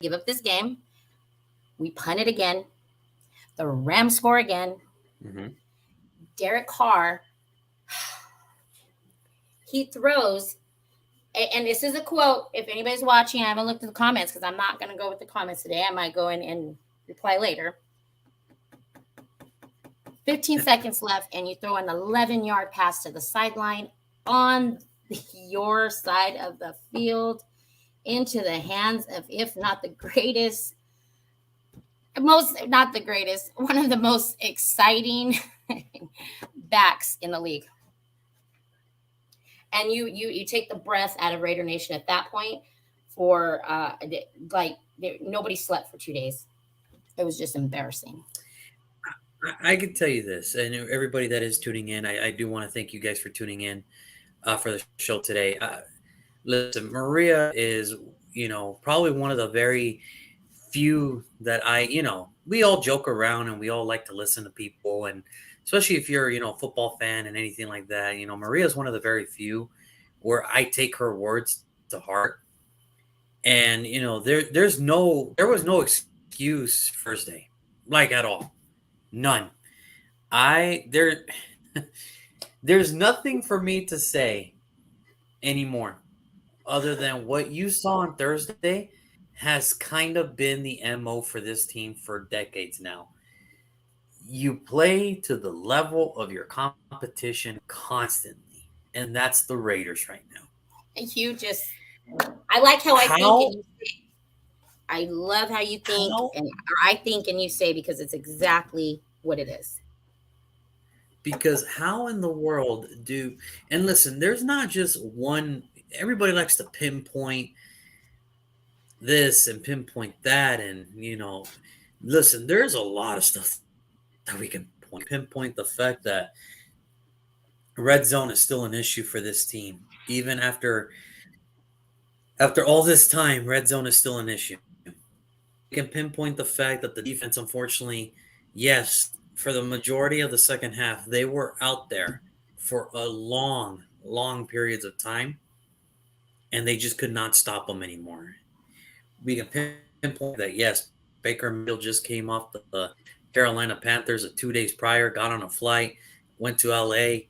give up this game. We punt it again. The Rams score again. Mm-hmm. Derek Carr, he throws, and this is a quote. If anybody's watching, I haven't looked at the comments because I'm not going to go with the comments today. I might go in and reply later. 15 seconds left, and you throw an 11-yard pass to the sideline on your side of the field into the hands of, if not the greatest, not the greatest, one of the most exciting backs in the league. And you take the breath out of Raider Nation at that point. For like nobody slept for 2 days. It was just embarrassing. I can tell you this, and everybody that is tuning in, I do want to thank you guys for tuning in for the show today. Listen, Maria is, probably one of the very few that we all joke around and we all like to listen to people, and especially if you're, a football fan and anything like that, Maria is one of the very few where I take her words to heart. And, there was no excuse Thursday, like at all. None. There there's nothing for me to say anymore other than what you saw on Thursday has kind of been the MO for this team for decades now. You play to the level of your competition constantly, and that's the Raiders right now. You just, I like how I think and How you say. I love how you think, how and I think and you say, because it's exactly what it is. because how in the world do and listen, there's not just one. Everybody likes to pinpoint this and pinpoint that, and listen, there's a lot of stuff that we can pinpoint the fact that red zone is still an issue for this team even after all this time. Red zone is still an issue. We can pinpoint the fact that the defense, unfortunately, yes, for the majority of the second half, they were out there for a long periods of time, and they just could not stop them anymore. We can pinpoint that, yes, Baker Mayfield just came off the Carolina Panthers 2 days prior, got on a flight, went to LA,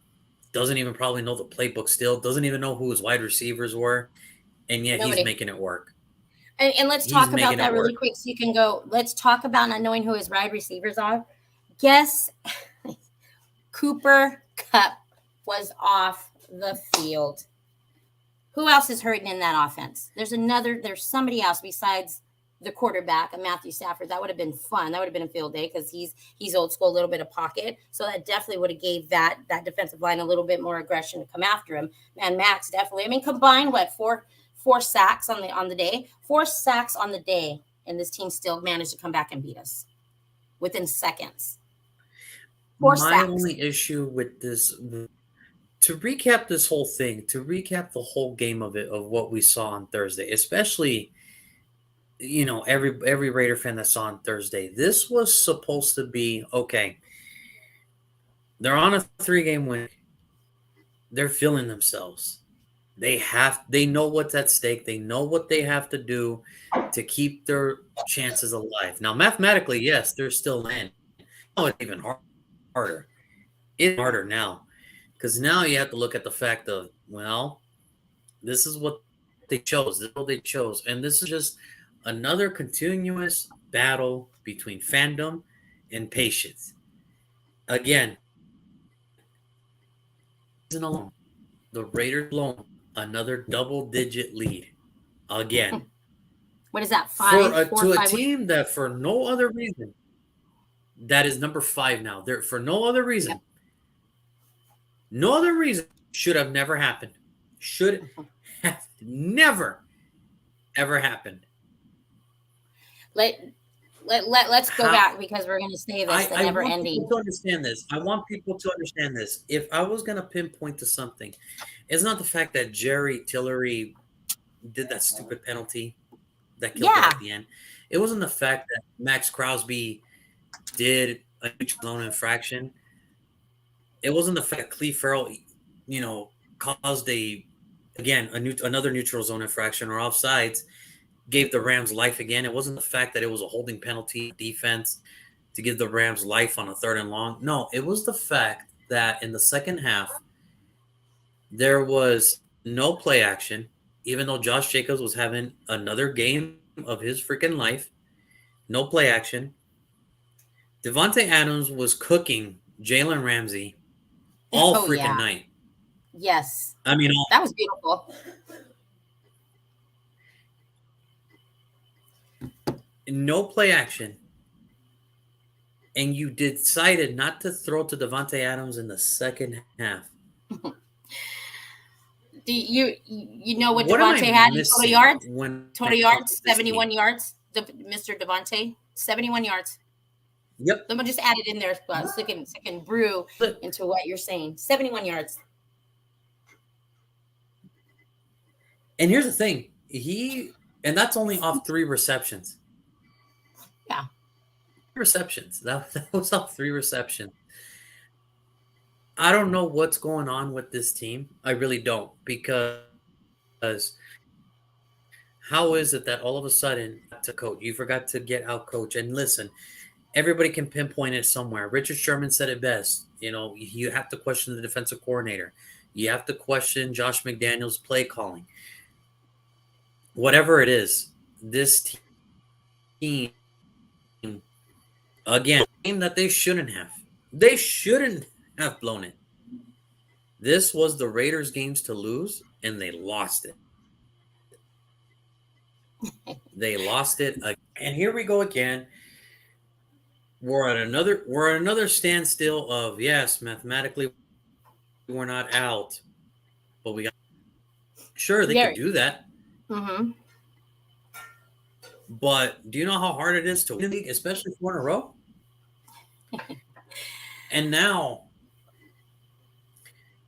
doesn't even probably know the playbook still, doesn't even know who his wide receivers were, and yet he's Nobody. making it work. And let's He's talk making about it that work. really quick so you can go. Let's talk about not knowing who his wide receivers are. Guess Cooper Cup was off the field. Who else is hurting in that offense? There's somebody else besides the quarterback and Matthew Stafford. That would have been fun. That would have been a field day because he's old school, a little bit of pocket. So that definitely would have gave that defensive line a little bit more aggression to come after him. And Max definitely. I mean, combined what four sacks on the day, 4 sacks on the day, and this team still managed to come back and beat us within seconds. Four My sacks. only issue with this, to recap this whole thing, to recap the whole game of what we saw on Thursday, especially every Raider fan that saw on Thursday, this was supposed to be okay. They're on a 3-game win. They're feeling themselves. They know what's at stake. They know what they have to do to keep their chances alive. Now, mathematically, yes, they're still in. Now it's even harder. It's harder now because now you have to look at the fact of, well, this is what they chose. This is what they chose, and this is just another continuous battle between fandom and patience. Again, season alone, the Raiders alone, another double-digit lead. Again, What is that? for Five, four, to a five. team that for no other reason, that is number 5 now. There for no other Yep. reason, no other reason should have never happened. Should have never ever happened. Let let's go How back because we're going to say this, the I never want people ending. to understand this. I want people to understand this. If I was going to pinpoint to something, it's not the fact that Jerry Tillery did that stupid penalty that killed them at Yeah. the end. It wasn't the fact that Max Crosby did a neutral zone infraction. It wasn't the fact that Cleve Farrell, you know, caused another neutral zone infraction or offsides. gave the Rams life again. It wasn't the fact that it was a holding penalty defense to give the Rams life on a third and long. No, it was the fact that in the second half, there was no play action, even though Josh Jacobs was having another game of his freaking life. No play action. Devontae Adams was cooking Jalen Ramsey all Oh freaking yeah. night. Yes. I mean, That was beautiful. no play action, and you decided not to throw to Devontae Adams in the second half. Do you know what What am I Devontae had in total missing yards? when Total it comes yards, to this 71 team? yards. Mr. Devontae, 71 yards. Yep. Let me just add it in there so can brew into what you're saying. 71 yards. And here's the thing, and that's only off 3 receptions. Yeah. Receptions. That was off 3 receptions. I don't know what's going on with this team. I really don't, because how is it that all of a sudden to coach, you forgot to get out coach? And listen, everybody can pinpoint it somewhere. Richard Sherman said it best. You have to question the defensive coordinator. You have to question Josh McDaniels' play calling. Whatever it is, this team, again, game that they shouldn't have. They shouldn't have blown it. This was the Raiders' games to lose, and they lost it. They lost it, and here we go again. We're at another standstill of, yes, mathematically we're not out, but we got, sure, they could Very. do that. Mm-hmm. But do you know how hard it is to win the league, especially 4 in a row? And now,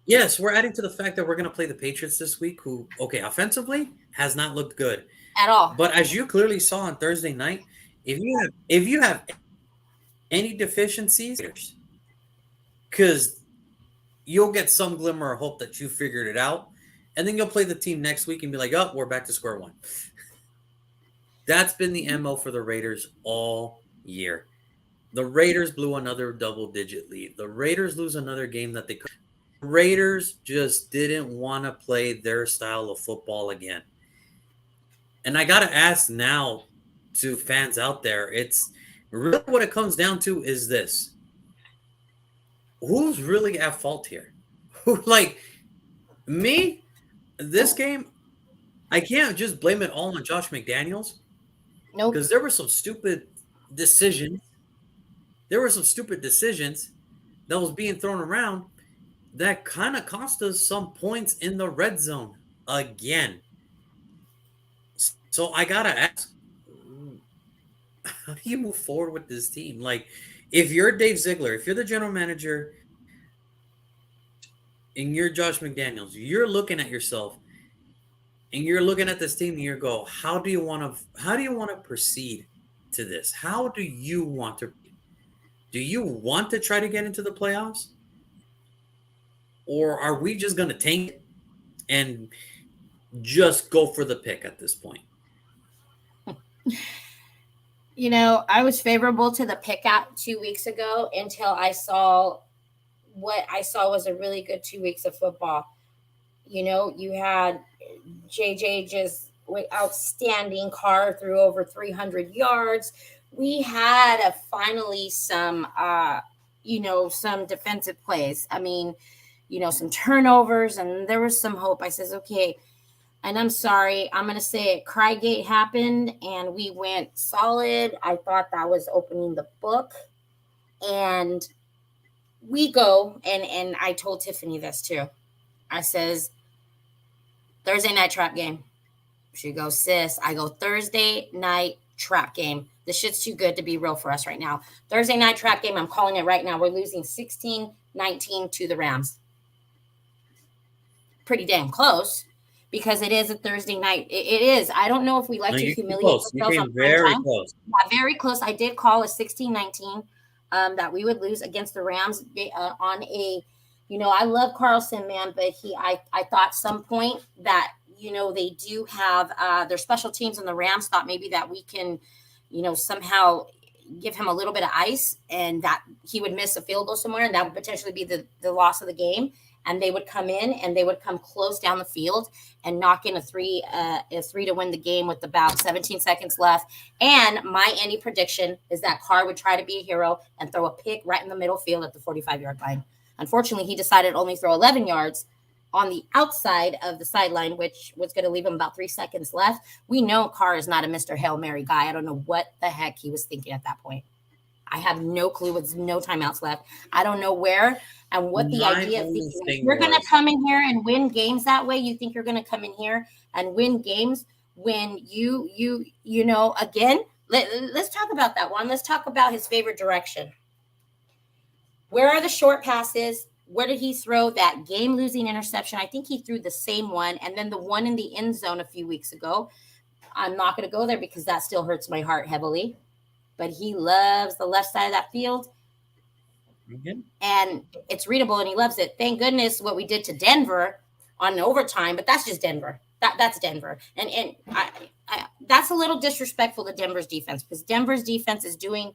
yes, we're adding to the fact that we're going to play the Patriots this week, who, okay, offensively has not looked good. At all. But as you clearly saw on Thursday night, if you have any deficiencies, because you'll get some glimmer of hope that you figured it out, and then you'll play the team next week and be like, oh, we're back to square one. That's been the MO for the Raiders all year. The Raiders blew another double-digit lead. The Raiders lose another game that they could. The Raiders just didn't want to play their style of football again. And I got to ask now to fans out there, it's really what it comes down to is this. Who's really at fault here? Like, me, this game, I can't just blame it all on Josh McDaniels, Nope. because there were some stupid decisions. There were some stupid decisions that was being thrown around that kind of cost us some points in the red zone again. So I gotta ask, how do you move forward with this team? Like, if you're Dave Ziegler, if you're the general manager, and you're Josh McDaniels, you're looking at yourself and you're looking at this team and you go, how do you want to proceed to this? How do you want to? Do you want to try to get into the playoffs, or are we just going to tank it and just go for the pick at this point? I was favorable to the pick out 2 weeks ago until I saw what I saw was a really good 2 weeks of football. You had JJ just outstanding. Carr threw over 300 yards. We had finally some defensive plays. I mean, some turnovers, and there was some hope. I says, okay, and I'm sorry, I'm going to say it. Crygate happened, and we went solid. I thought that was opening the book. And we go, and I told Tiffany this too. I says, Thursday night trap game. She goes, sis. I go, Thursday night trap game. This shit's too good to be real for us right now. Thursday night trap game. I'm calling it right now. We're losing 16-19 to the Rams. Pretty damn close, because it is a Thursday night. It is. I don't know if we like No, to you came humiliate close. You ourselves came on prime very time. close. Yeah, very close. I did call a 16-19 that we would lose against the Rams on a, I love Carlson, man, but I thought some point that they do have their special teams, and the Rams thought maybe that we can, somehow give him a little bit of ice, and that he would miss a field goal somewhere, and that would potentially be the loss of the game. And they would come in and they would come close down the field and knock in a three to win the game with about 17 seconds left. And my any prediction is that Carr would try to be a hero and throw a pick right in the middle field at the 45-yard line. Unfortunately, he decided to only throw 11 yards on the outside of the sideline, which was going to leave him about 3 seconds left. We know Carr is not a Mr. Hail Mary guy. I don't know what the heck he was thinking at that point. I have no clue. With no timeouts left, I don't know where and what the My idea of only thinking. thing You're going to was, come in here and win games that way. You think you're going to come in here and win games when again? Let's talk about that one. Let's talk about his favorite direction. Where are the short passes? Where did he throw that game-losing interception? I think he threw the same one, and then the one in the end zone a few weeks ago. I'm not going to go there because that still hurts my heart heavily. But he loves the left side of that field, and it's readable, and he loves it. Thank goodness what we did to Denver on overtime, but that's just Denver. That's Denver, and that's a little disrespectful to Denver's defense, because Denver's defense is doing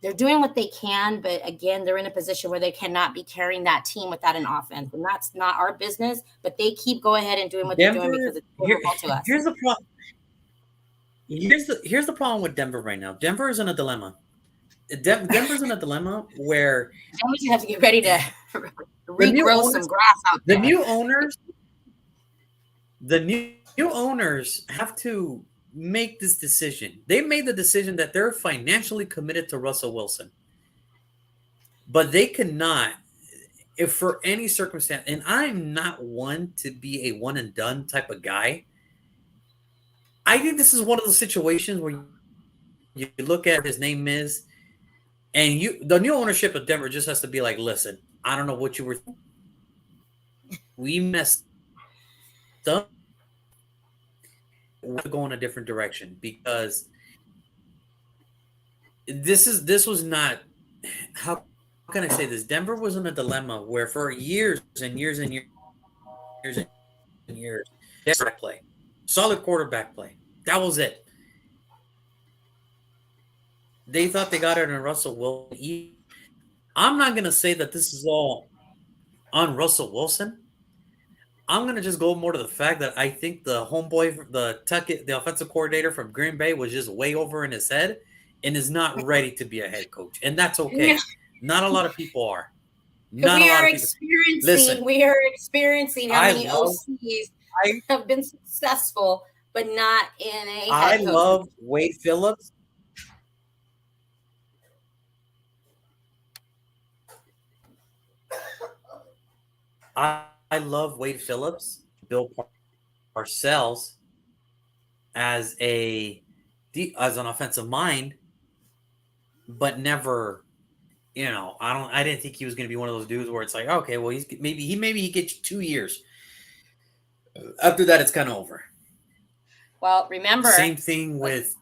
what they can, but again, they're in a position where they cannot be carrying that team without an offense, and that's not our business. But they keep going ahead and doing what they're doing because it's favorable to us. Here's the problem. Here's the problem with Denver right now. Denver is in a dilemma. Denver's in a dilemma where you have to get ready to regrow some grass out there. The new owners have to make this decision. They made the decision that they're financially committed to Russell Wilson, but they cannot, if for any circumstance. And I'm not one to be a one and done type of guy. I think this is one of those situations where you look at what his name is, and the new ownership of Denver just has to be like, listen, I don't know what you were. We messed up. We're going a different direction, because this was not. How can I say this? Denver was in a dilemma where for years and years and years and years, quarterback play, solid quarterback play. That was it. They thought they got it in Russell Wilson. I'm not going to say that this is all on Russell Wilson. I'm going to just go more to the fact that I think the homeboy, the offensive coordinator from Green Bay, was just way over in his head and is not ready to be a head coach. And that's okay. Yeah. Not a lot of people are. Not we a lot are of people. Listen, we are experiencing how many OCs have been successful, but not in a head coach. I love Wade Phillips. I love Wade Phillips, Bill Parcells as an offensive mind, but never, I didn't think he was going to be one of those dudes where it's like, okay, well, maybe he gets 2 years. After that, it's kind of over. Well, remember, same thing with,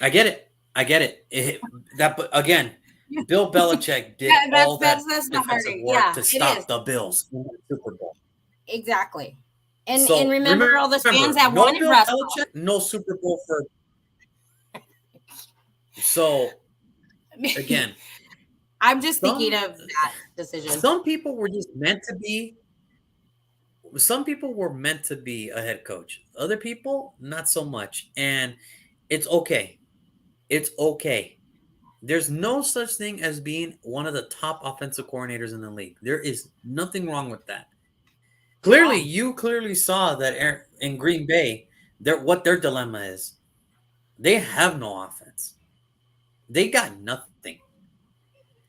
I get it. But again, Bill Belichick did all that defensive work to stop the Bills in the Super Bowl. Exactly. And remember all the fans that wanted Bill Belichick, no Super Bowl for. So, again, I'm just thinking of that decision. Some people were just meant to be. Some people were meant to be a head coach. Other people, not so much. And it's okay. It's okay. There's no such thing as being one of the top offensive coordinators in the league. There is nothing wrong with that. Clearly, you clearly saw that in Green Bay, what their dilemma is. They have no offense. They got nothing.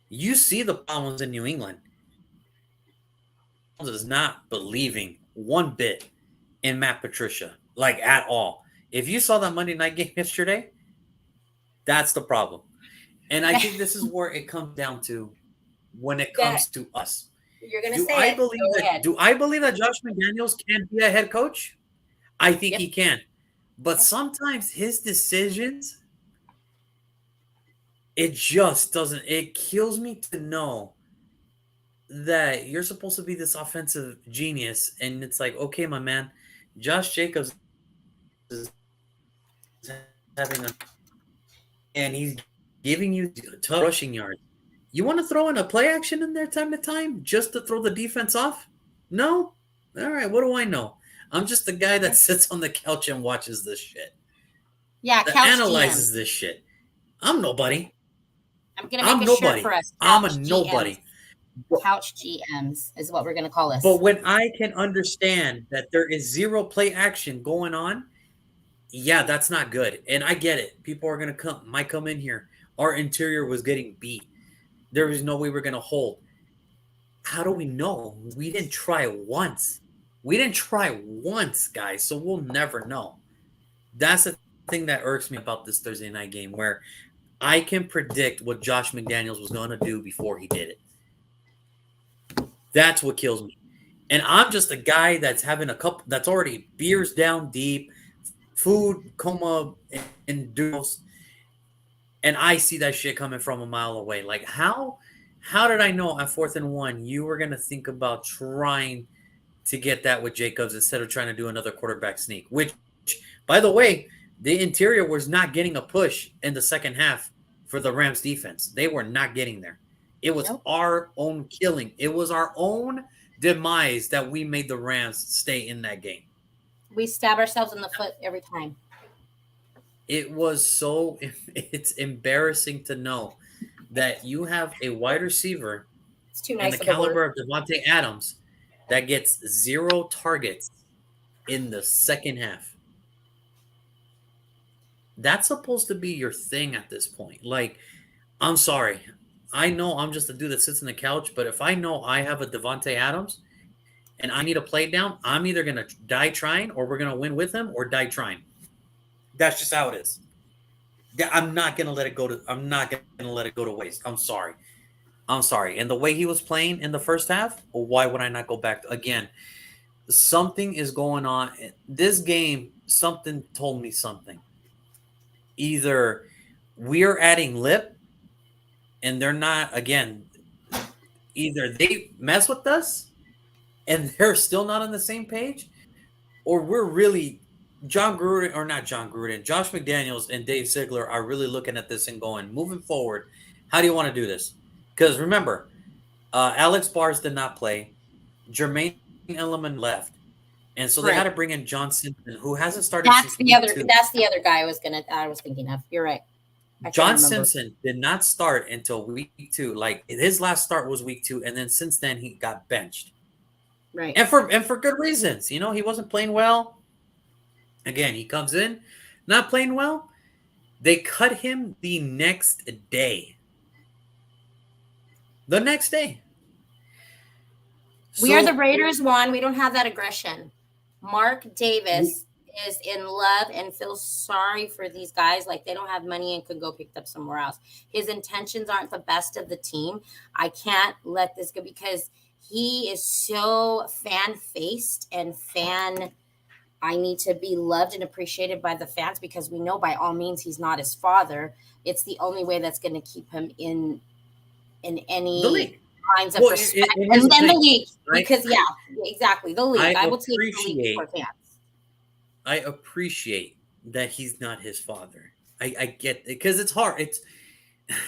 You see the problems in New England. Is not believing one bit in Matt Patricia, like at all. If you saw that Monday night game yesterday, that's the problem. And I think this is where it comes down to when it comes to us. You're going to say Do I believe that Josh McDaniels can be a head coach? I think he can. But sometimes his decisions, it just doesn't. It kills me to know that you're supposed to be this offensive genius, and it's like, okay, my man, Josh Jacobs is having a and he's giving you tough rushing yards. You want to throw in a play action in there time to time just to throw the defense off? No? All right, what do I know? I'm just the guy that sits on the couch and watches this shit, Yeah, that couch GM. analyzes this shit. I'm nobody. I'm gonna make I'm a shirt for nobody. us. I'm a Couch GMs. nobody. But, Couch GMs is what we're gonna call but us. when I can understand that there is zero play action going on, yeah, that's not good. And I get it. People are gonna might come in here. Our interior was getting beat. There was no way we're gonna hold. How do we know? We didn't try once. We didn't try once, guys, so we'll never know. That's the thing that irks me about this Thursday night game where I can predict what Josh McDaniels was going to do before he did it. That's what kills me. And I'm just a guy that's having a couple, that's already beers down deep, food coma induced, and I see that shit coming from a mile away. Like how did I know at 4th and 1 you were gonna think about trying to get that with Jacobs instead of trying to do another quarterback sneak? Which, by the way, the interior was not getting a push in the second half for the Rams defense. They were not getting there. It was Nope. our own killing. It was our own demise that we made the Rams stay in that game. We stab ourselves in the foot every time. It was so it's embarrassing to know that you have a wide receiver It's too in the nice of a word. caliber of Devontae Adams that gets 0 targets in the second half. That's supposed to be your thing at this point. Like, I'm sorry. I know I'm just a dude that sits on the couch, but if I know I have a Devontae Adams and I need a play down, I'm either gonna die trying or we're gonna win with him or die trying. That's just how it is. I'm not gonna let it go to. I'm not gonna let it go to waste. I'm sorry. I'm sorry. And the way he was playing in the first half, well, why would I not go back again? Something is going on. This game, something told me something. Either we're adding lip and they're not, again, either they mess with us and they're still not on the same page, or we're really John Gruden, or not John Gruden, Josh McDaniels and Dave Ziegler are really looking at this and going, moving forward, how do you want to do this? Because remember, Alex Bars did not play. Jermaine Element left. And so they had Right. to bring in John Simpson, who hasn't started since week two. That's the other guy I was thinking of. You're right. I couldn't John remember. Simpson did not start until week two. Like his last start was week 2, and then since then he got benched. Right. And for good reasons. He wasn't playing well. Again, he comes in, not playing well. They cut him the next day. The next day. We are the So Raiders one. We don't have that aggression. Mark Davis is in love and feels sorry for these guys like they don't have money and could go picked up somewhere else. His intentions aren't the best of the team. I can't let this go because he is so fan faced and fan. I need to be loved and appreciated by the fans because we know by all means he's not his father. It's the only way that's going to keep him in the any league. kinds of Well, respect. and here's And the then the thing, league, right? because yeah, exactly. The league. I I will take the league before appreciate fans. I appreciate that he's not his father. I get it because it's hard. It's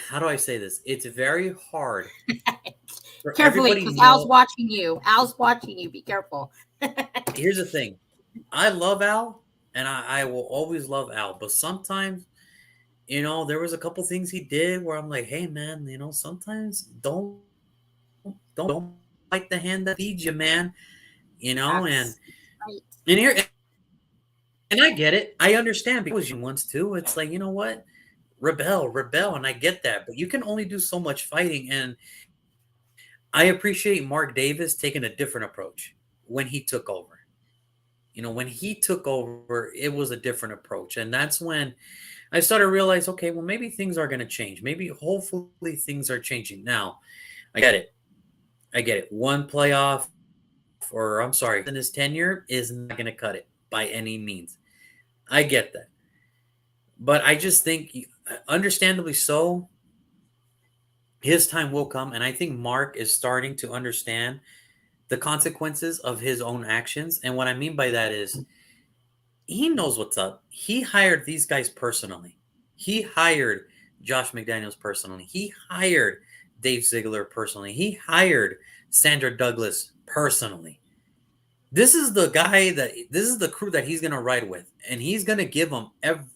how do I say this? It's very hard for Carefully, everybody because Al's know. watching you. Al's watching you. Be careful. Here's the thing. I love Al and I will always love Al, but sometimes, there was a couple things he did where I'm like, hey man, sometimes don't bite the hand that feeds you, man. And That's right. and here and I get it. I understand because I was young once too. It's like, you know what? Rebel, and I get that. But you can only do so much fighting. And I appreciate Mark Davis taking a different approach when he took over. When he took over, it was a different approach. And that's when I started to realize, okay, well, maybe things are going to change. Maybe, hopefully, things are changing. Now, I get it. I get it. One playoff, or I'm sorry, in his tenure is not going to cut it by any means. I get that. But I just think, understandably so, his time will come, and I think Mark is starting to understand the consequences of his own actions. And what I mean by that is he knows what's up. He hired these guys personally. He hired Josh McDaniels personally. He hired Dave Ziegler personally. He hired Sandra Douglas personally. This is the crew that he's going to ride with, and he's going to give them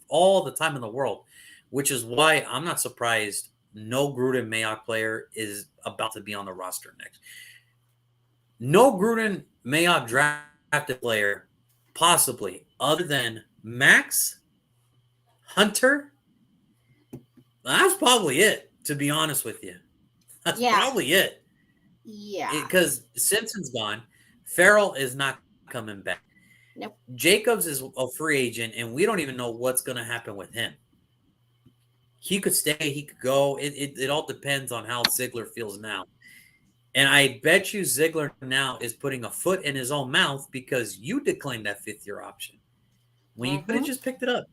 all the time in the world, which is why I'm not surprised no Gruden Mayock player is about to be on the roster next. No Gruden Mayock drafted player, possibly, other than Max Hunter. That's probably it, to be honest with you. That's Yeah. probably it. Yeah. Because Simpson's gone. Farrell is not coming back. Nope. Jacobs is a free agent, and we don't even know what's going to happen with him. He could stay, he could go. It all depends on how Ziegler feels now. And I bet you Ziegler now is putting a foot in his own mouth because you declined that fifth-year option when you could have just picked it up.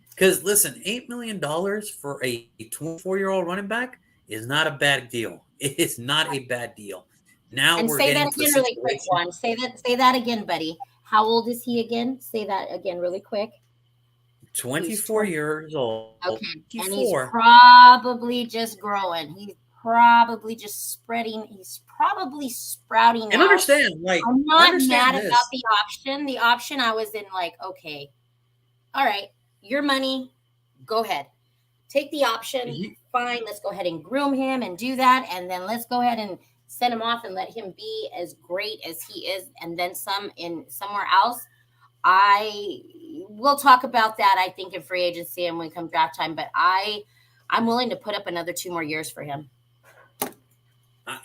Because listen, $8 million for a 24-year-old running back is not a bad deal. It is not a bad deal. Now And we're say getting that to the again really quick, situation. Juan. Say that again, buddy. How old is he again? Say that again really quick. 24 years old. Okay. 24. And he's probably just growing. He's probably just spreading. He's probably sprouting And out. understand, like, I'm not understand mad this. about the option. The option I was in like, okay, all right, your money, go ahead. Take the option. Fine, let's go ahead and groom him and do that. And then let's go ahead and send him off and let him be as great as he is, and then some in somewhere else. I will talk about that, I think, in free agency and when come draft time. But I'm willing to put up another 2 more years for him.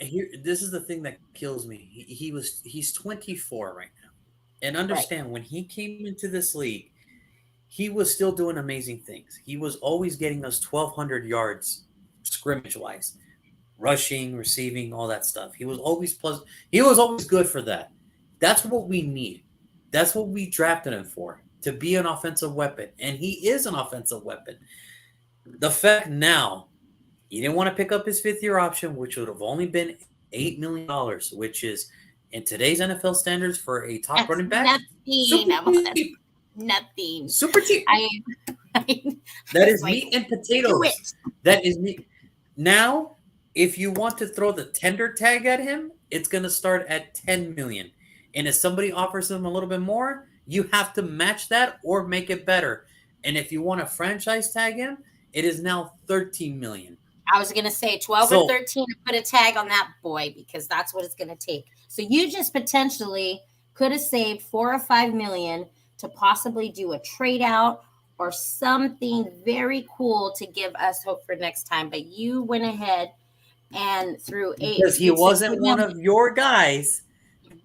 This is the thing that kills me. He's 24 right now, and understand when he came into this league, he was still doing amazing things. He was always getting us 1,200 yards scrimmage wise, rushing, receiving, all that stuff. He was always He was always good for that. That's what we need. That's what we drafted him for, to be an offensive weapon, and he is an offensive weapon. The fact now he didn't want to pick up his fifth-year option, which would have only been $8 million, which is in today's NFL standards for a top running back. Nothing. Super cheap. That is meat and potatoes. That is meat. Now, if you want to throw the tender tag at him, it's going to start at $10 million. And if somebody offers him a little bit more, you have to match that or make it better. And if you want to franchise tag him, it is now $13 million. I was going to say 12 or 13 to put a tag on that boy, because that's what it's going to take. So you just potentially could have saved $4 or $5 million to possibly do a trade out or something very cool to give us hope for next time. But you went ahead and threw eight. Because he wasn't one of your guys.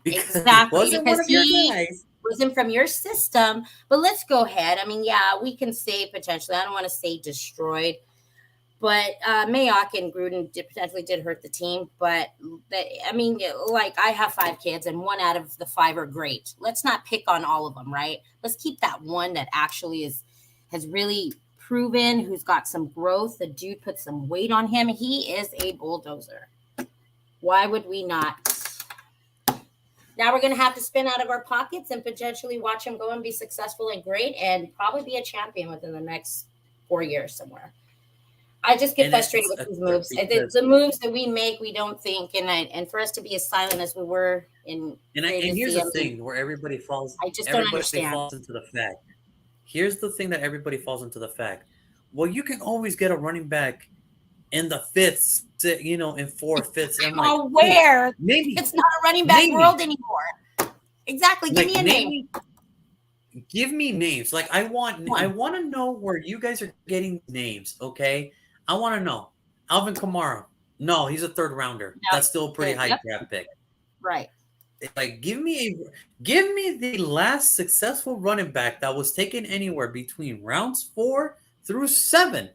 Exactly. Because he wasn't from your system. But let's go ahead. I mean, yeah, we can say potentially. I don't want to say destroyed. But Mayock and Gruden potentially did hurt the team. But, I mean, like, I have 5 kids, and 1 out of the 5 are great. Let's not pick on all of them, right? Let's keep that one that actually has really proven, who's got some growth. The dude put some weight on him. He is a bulldozer. Why would we not? Now we're going to have to spin out of our pockets and potentially watch him go and be successful and great and probably be a champion within the next 4 years somewhere. I just get frustrated with these moves. The moves that we make, we don't think, and for us to be as silent as we were in. And here's the thing where everybody falls. I just don't understand. Falls into the fact. Here's the thing that everybody falls into the fact. Well, you can always get a running back in the fifth, in 4 fifths. I'm aware. Maybe it's not a running back world anymore. Exactly. Give me a name. Give me names. Like I want to know where you guys are getting names. Okay. I want to know. Alvin Kamara. No, he's a 3rd rounder. No, that's still a pretty high draft pick. Right. Like give me the last successful running back that was taken anywhere between rounds 4 through 7.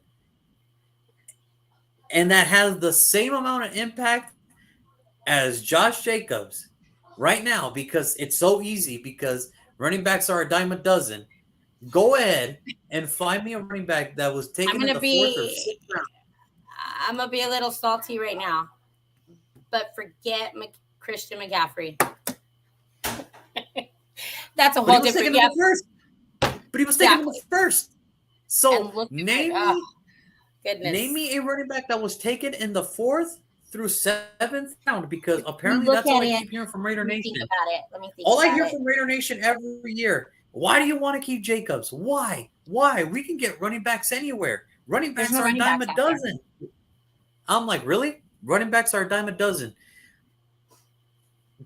And that has the same amount of impact as Josh Jacobs right now, because it's so easy, because running backs are a dime a dozen. Go ahead and find me a running back that was taken in the 4th or 6th round. I'm gonna be a little salty right now, but forget Christian McCaffrey. That's a But he whole was different. taken in Yeah, the first. But he was taken in the exactly. first. So And look at it. Oh name goodness. me a running back that was taken in the fourth through seventh round because You apparently look that's all I at keep it. hearing from Raider Let me think Nation. about it. Let me think All I about hear it. from Raider Nation every year. Why do you want to keep Jacobs? Why? Why? We can get running backs anywhere. Running There's backs no are a running dime backs a out there. dozen. I'm like, really? Running backs are a dime a dozen.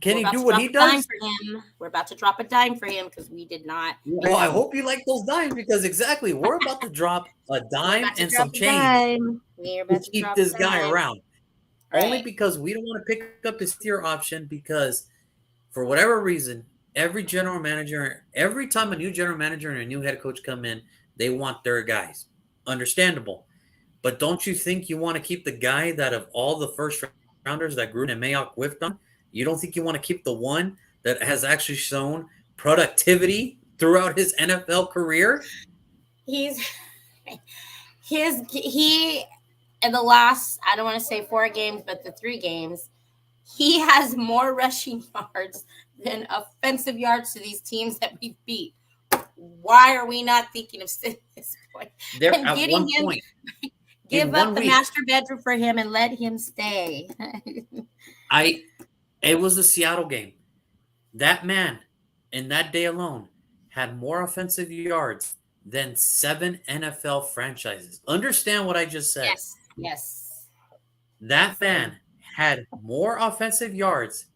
Can We're he about do to what drop he a dime does? for him. We're about to drop a dime for him because we did not Well, make I that move. hope you like those dimes because exactly, we're about to drop a We're dime about to and drop some a change dime. We're to about to keep drop a this guy dime. around. Only Right. because we don't want to pick up his tier option because for whatever reason, every general manager, every time a new general manager and a new head coach come in, they want their guys. Understandable. But don't you think you want to keep the guy that of all the first rounders that Gruden and Mayock whiffed on, you don't think you want to keep the one that has actually shown productivity throughout his NFL career? He's he in the last, I don't want to say 4 games, but the 3 games, he has more rushing yards than offensive yards to these teams that we beat. Why are we not thinking of sitting this boy There and at getting one him? point Give in up one the week, master bedroom for him and let him stay. I it was the Seattle game. That man in that day alone had more offensive yards than 7 NFL franchises. Understand what I just said. Yes, yes. That Insane. man had more offensive yards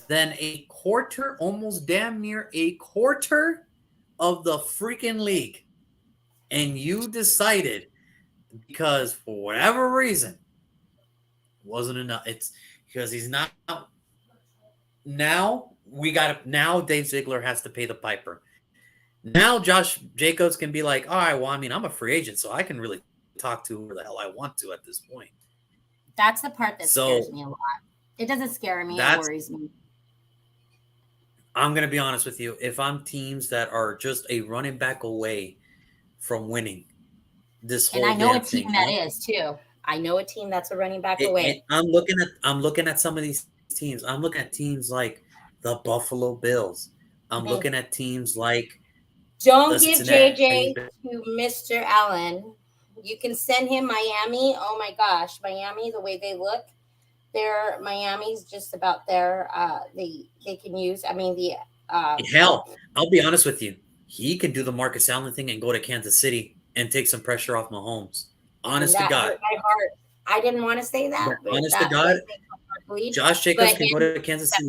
than a quarter, almost damn near a quarter of the freaking league. And you decided because for whatever reason wasn't enough. It's because he's not now we got to now Dave Ziegler has to pay the piper. Now Josh Jacobs can be like, all right, well, I mean, I'm a free agent, so I can really talk to whoever the hell I want to at this point. That's the part that So scares me a lot. It doesn't scare me, it that's worries me. I'm gonna be honest with you. If I'm teams that are just a running back away from winning this And I whole know a damn team thing, that is too. I know a team that's a running back and away. I'm looking at some of these teams. I'm looking at teams like the Buffalo Bills. I'm looking at teams like the Don't give Cincinnati JJ to Mr. Allen. You can send him Miami. Oh my gosh, Miami, the way they look, they're Miami's just about there. They can use. I mean the Hell, I'll be honest with you. He can do the Marcus Allen thing and go to Kansas City and take some pressure off Mahomes. and Honest to that God. hurt my heart. I didn't want to say that, But but honest to that God, does make my heart bleed. Josh But Jacobs can go him, to Kansas City.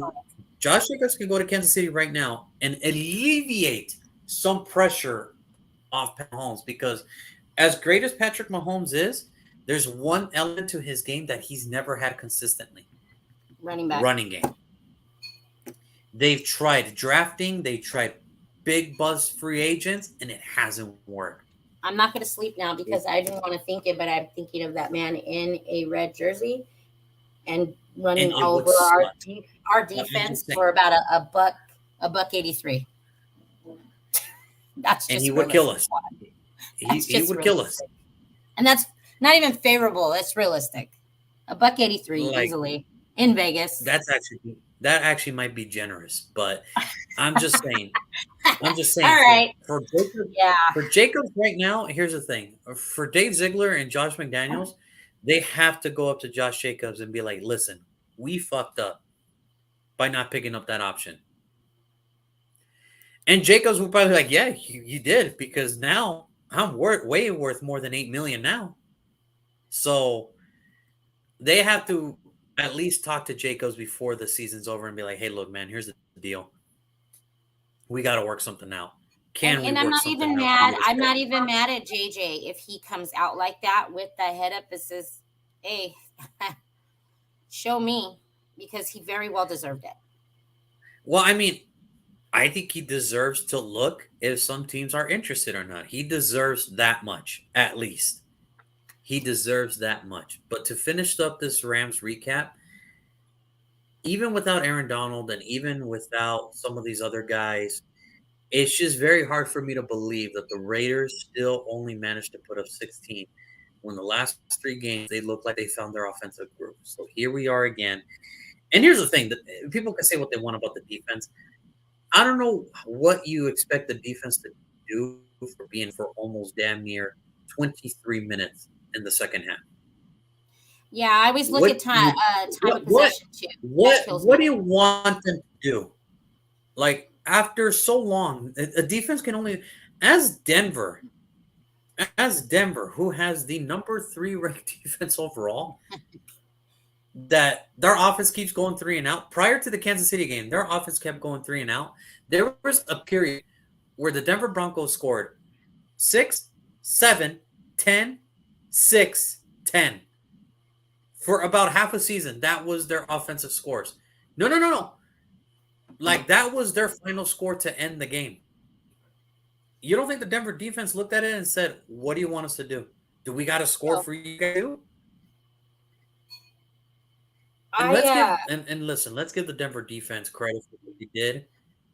Josh Jacobs can go to Kansas City right now and alleviate some pressure off Pat Mahomes because as great as Patrick Mahomes is, there's one element to his game that he's never had consistently. running back. Running game. They've tried drafting, they tried big buzz free agents, and it hasn't worked. I'm not going to sleep now It, because I didn't want to think it, but I'm thinking of that man in a red jersey and running and it all would over our smut. our I'm defense just saying. for about a buck 83. That's And he just would kill realistic. us. He, That's he just would kill us. realistic, and that's not even favorable. That's realistic. A buck 83 Like easily in Vegas. that actually might be generous, but I'm just saying. I'm just All saying right. Yeah. For Jacobs right now, here's the thing. For Dave Ziegler and Josh McDaniels, they have to go up to Josh Jacobs and be like, listen, we fucked up by not picking up that option. And Jacobs will probably be like, yeah, you did, because now I'm way worth more than 8 million now. So they have to at least talk to Jacobs before the season's over and be like, hey, look, man, here's the deal. We got to work something out. Can we And I'm work not something even out for you mad. to I'm stay? not even mad at JJ if he comes out like that with the head up and says, "Hey, show me," because he very well deserved it. Well, I mean, I think he deserves to look if some teams are interested or not. He deserves that much, at least. He deserves that much. But to finish up this Rams recap, even without Aaron Donald and even without some of these other guys, it's just very hard for me to believe that the Raiders still only managed to put up 16. when the last 3 games they look like they found their offensive groove. So here we are again. And here's the thing: that people can say what they want about the defense. I don't know what you expect the defense to do for being for almost damn near 23 minutes in the second half. Yeah, I always look What at do you time of what possession too. That kills what me. do you want them to do? Like after so long, a defense can only as Denver, who has the number 3 ranked defense overall, that their offense keeps going 3 and out. Prior to the Kansas City game, their offense kept going 3 and out. There was a period where the Denver Broncos scored 6, 7, 10, 6, 10 for about half a season. That was their offensive scores. No, no, no, no. Like that was their final score to end the game. You don't think the Denver defense looked at it and said, "What do you want us to do? Do we got to score So for you guys too?" And I listen, let's give the Denver defense credit for what they did,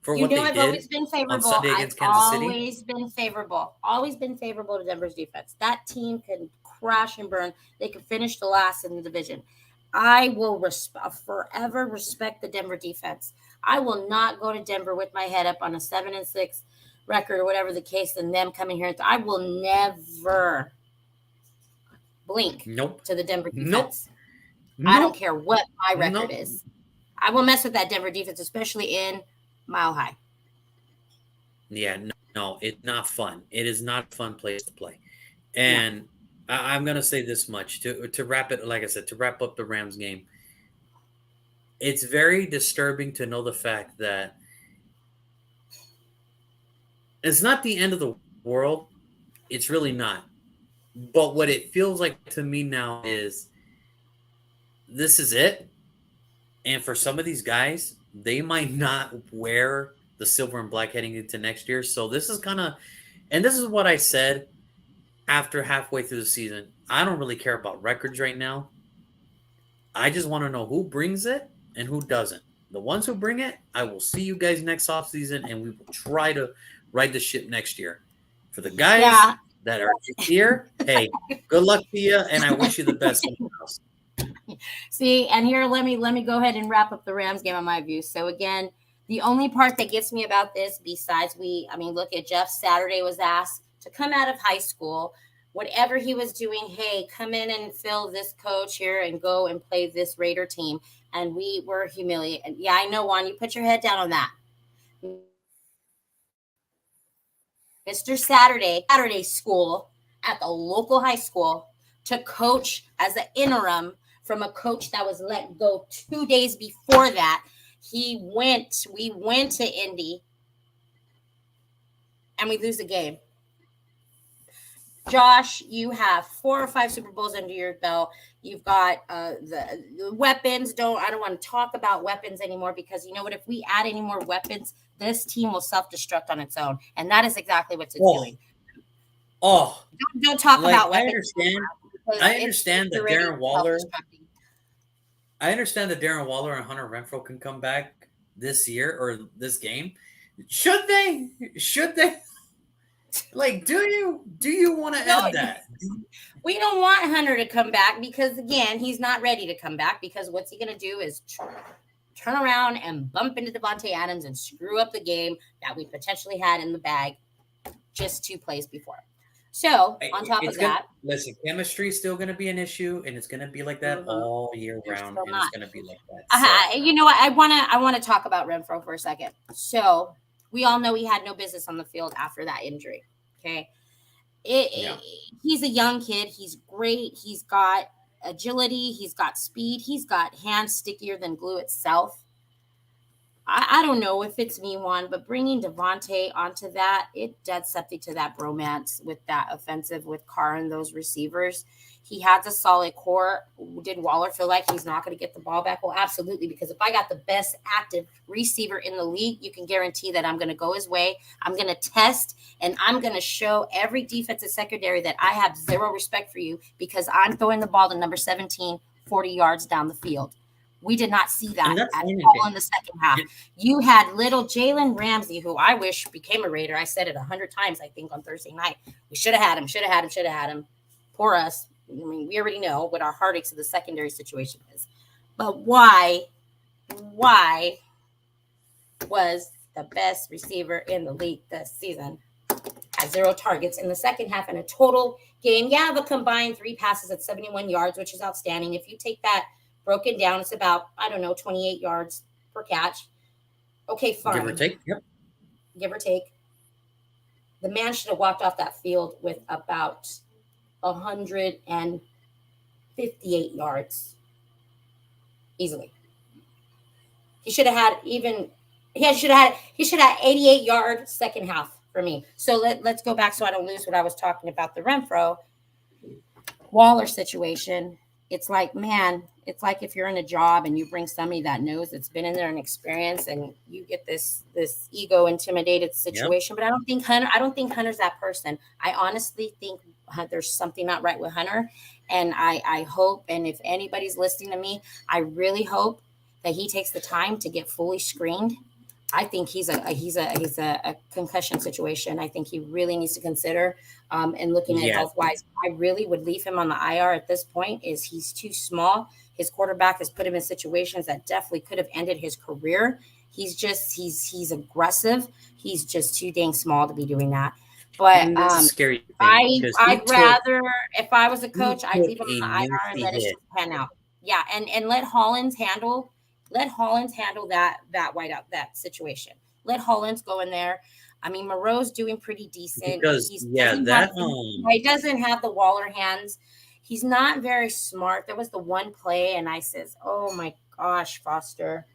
you know, I've always on been Sunday favorable. I've against Kansas City. always been favorable. Always been favorable to Denver's defense. That team can crash and burn. They can finish the last in the division. I will forever respect the Denver defense. I will not go to Denver with my head up on a 7-6 record or whatever the case, and them coming here. I will never blink Nope. to the Denver Nope. defense. I don't Nope. care what my record Nope. is. I will mess with that Denver defense, especially in Mile High. Yeah, no, it's not fun. It is not a fun place to play. No. And I'm gonna say this much to wrap it. Like I said, to wrap up the Rams game, it's very disturbing to know the fact that it's not the end of the world. It's really not. But what it feels like to me now is this is it. And for some of these guys, they might not wear the silver and black heading into next year. So this is kind of, and this is what I said after halfway through the season. I don't really care about records right now. I just want to know who brings it and who doesn't. The ones who bring it, I will see you guys next offseason and we will try to ride the ship next year. For the guys Yeah. that are here, hey, good luck to you and I wish you the best in the house. See, and here let me go ahead and wrap up the Rams game on my view. So again, the only part that gets me about this, besides look at Jeff Saturday was asked to come out of high school, whatever he was doing, hey, come in and fill this coach here and go and play this Raider team. And we were humiliated. Yeah, I know, Juan, you put your head down on that. Mr. Saturday school at the local high school to coach as an interim from a coach that was let go 2 days before that. We went to Indy and we lose the game. Josh, you have 4 or 5 Super Bowls under your belt. You've got the weapons. I don't want to talk about weapons anymore because you know what? If we add any more weapons, this team will self-destruct on its own, and that is exactly what it's doing. Oh, don't talk about weapons. I understand that Darren Waller. I understand that Darren Waller and Hunter Renfrow can come back this year or this game. Should they? Like, do you want to add that? We don't want Hunter to come back because, again, he's not ready to come back because what's he going to do is turn around and bump into Devontae Adams and screw up the game that we potentially had in the bag just 2 plays before. So, on top of that. Listen, chemistry is still going to be an issue, and it's going to be like that all year round, and it's going to be like that. So. You know what? I want to talk about Renfrow for a second. So, we all know he had no business on the field after that injury. Okay. He's a young kid. He's great. He's got agility. He's got speed. He's got hands stickier than glue itself. I don't know if it's me, Juan, but bringing Devontae onto that, it does something to that bromance with that offensive with Carr and those receivers. He has a solid core. Did Waller feel like he's not going to get the ball back? Well, absolutely, because if I got the best active receiver in the league, you can guarantee that I'm going to go his way. I'm going to test, and I'm going to show every defensive secondary that I have zero respect for you because I'm throwing the ball to number 17, 40 yards down the field. We did not see that at all in the second half. You had little Jalen Ramsey, who I wish became a Raider. I said it 100 times, I think, on Thursday night. We should have had him. Poor us. mean, we already know what our heartaches of the secondary situation is. But why was the best receiver in the league this season at 0 targets in the second half in a total game? Yeah, the combined 3 passes at 71 yards, which is outstanding. If you take that broken down, it's about, I don't know, 28 yards per catch. Okay, Give or fine. take. Yep. Give or take. The man should have walked off that field with about 158 yards easily. He should have had even he should have 88-yard second half for me. So let's go back so I don't lose what I was talking about the Renfro Waller situation. It's like, man, it's like if you're in a job and you bring somebody that knows that's been in there and experience, and you get this ego intimidated Yep. situation. But I don't think Hunter's that person. I honestly think there's something not right with Hunter, and I hope, and if anybody's listening to me, I really hope that he takes the time to get fully screened. I think he's a concussion situation. I think he really needs to consider and looking at Yeah. health wise. I really would leave him on the IR at this point. Is he's too small. His quarterback has put him in situations that definitely could have ended his career. He's aggressive. He's just too dang small to be doing that. But And this is a scary thing because I'd rather, if I was a he coach, I'd took leave him a on the IR and nasty let it hit. just pan out. Yeah, and let Hollins handle that whiteout that situation. Let Hollins go in there. I mean, Moreau's doing pretty decent. Because that He doesn't have the Waller hands. He's not very smart. There was the one play, and I says, "Oh my gosh, Foster,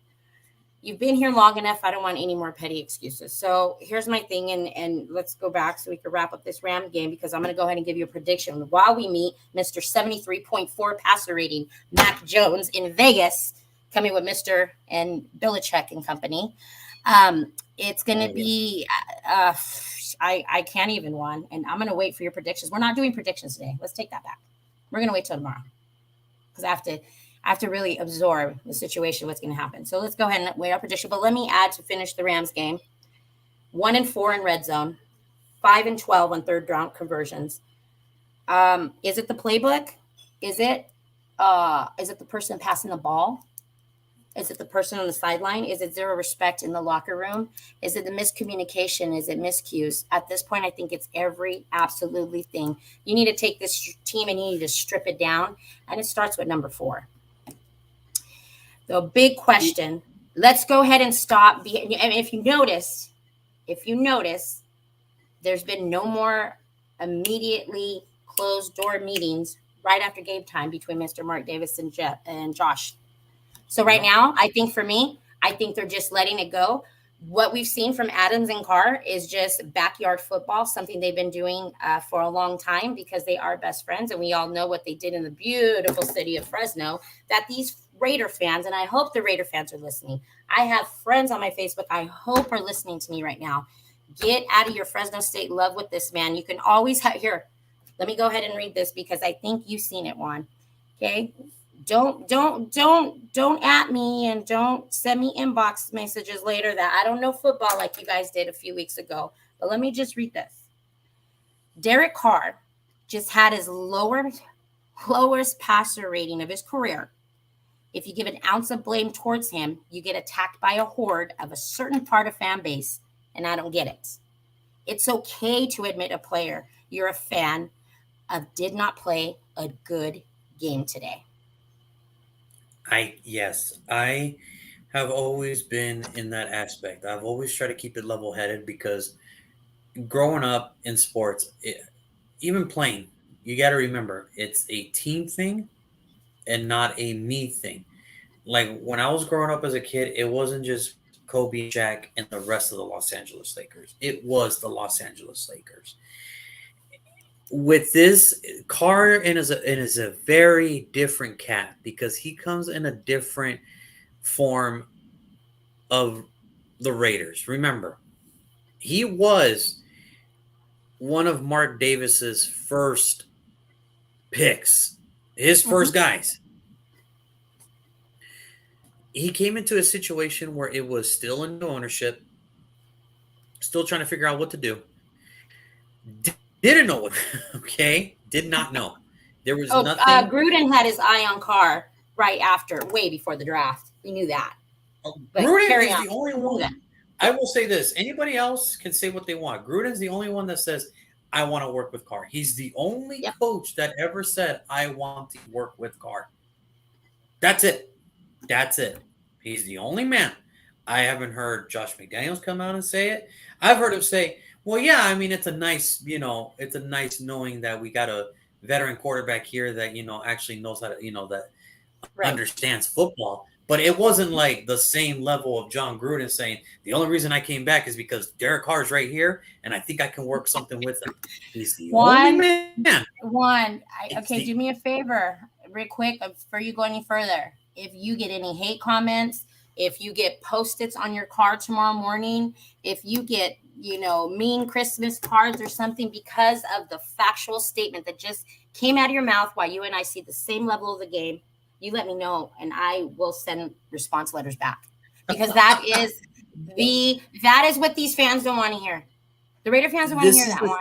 you've been here long enough. I don't want any more petty excuses." So here's my thing, and let's go back so we can wrap up this Ram game, because I'm going to go ahead and give you a prediction while we meet Mr. 73.4 passer rating Mac Jones in Vegas, coming with Mr. and Belichick and company. It's going to oh, yeah. be uh, I can't even one, and I'm going to wait for your predictions. We're not doing predictions today. Let's take that back. We're going to wait till tomorrow, because I have to really absorb the situation, what's going to happen. So let's go ahead and wait our prediction. But let me add to finish the Rams game: 1-4 in red zone, 5-12 on third down conversions. Is it the playbook? Is it the person passing the ball? Is it the person on the sideline? Is it zero respect in the locker room? Is it the miscommunication? Is it miscues? At this point, I think it's every absolutely thing. You need to take this team and you need to strip it down. And it starts with number 4. The big question. Let's go ahead and stop. And if you notice, there's been no more immediately closed door meetings right after game time between Mr. Mark Davis and Josh. So right No. now, I think for me, I think they're just letting it go. What we've seen from Adams and Carr is just backyard football, something they've been doing for a long time, because they are best friends. And we all know what they did in the beautiful city of Fresno, that these Raider fans, and I hope the Raider fans are listening. I have friends on my Facebook I hope are listening to me right now. Get out of your Fresno State love with this man. You can always here. Let me go ahead and read this, because I think you've seen it, Juan. Okay. Don't at me, and don't send me inbox messages later that I don't know football like you guys did a few weeks ago. But let me just read this. Derek Carr just had his lowest passer rating of his career. If you give an ounce of blame towards him, you get attacked by a horde of a certain part of fan base, and I don't get it. It's okay to admit a player you're a fan of did not play a good game today. I have always been in that aspect. I've always tried to keep it level headed because growing up in sports, even playing, you got to remember it's a team thing and not a me thing. Like when I was growing up as a kid, it wasn't just Kobe and Shaq and the rest of the Los Angeles Lakers. It was the Los Angeles Lakers. With this, Carr is a very different cat because he comes in a different form of the Raiders. Remember, he was one of Mark Davis's first picks, his Mhm. first guys. He came into a situation where it was still in ownership, still trying to figure out what to do. Didn't know what, okay? Did not know. There was Oh, nothing. Gruden had his eye on Carr right after, way before the draft. We knew that. But Gruden carry is on. the only We knew one. that. I will say this: anybody else can say what they want. Gruden's the only one that says, "I want to work with Carr." He's the only Yep. coach that ever said, "I want to work with Carr." That's it. That's it. He's the only man. I haven't heard Josh McDaniels come out and say it. I've heard him say, "Well, yeah, I mean, it's a nice, it's a nice knowing that we got a veteran quarterback here that actually knows how to, that Right. understands football." But it wasn't like the same level of John Gruden saying the only reason I came back is because Derek Carr's right here, and I think I can work something with him. He's the only Juan, man. It's Okay, the do me a favor, real quick, before you go any further. If you get any hate comments, if you get post-its on your car tomorrow morning, if you get, mean Christmas cards or something because of the factual statement that just came out of your mouth while you and I see the same level of the game, you let me know and I will send response letters back. Because that is what these fans don't want to hear. The Raider fans don't want to this hear is that the one.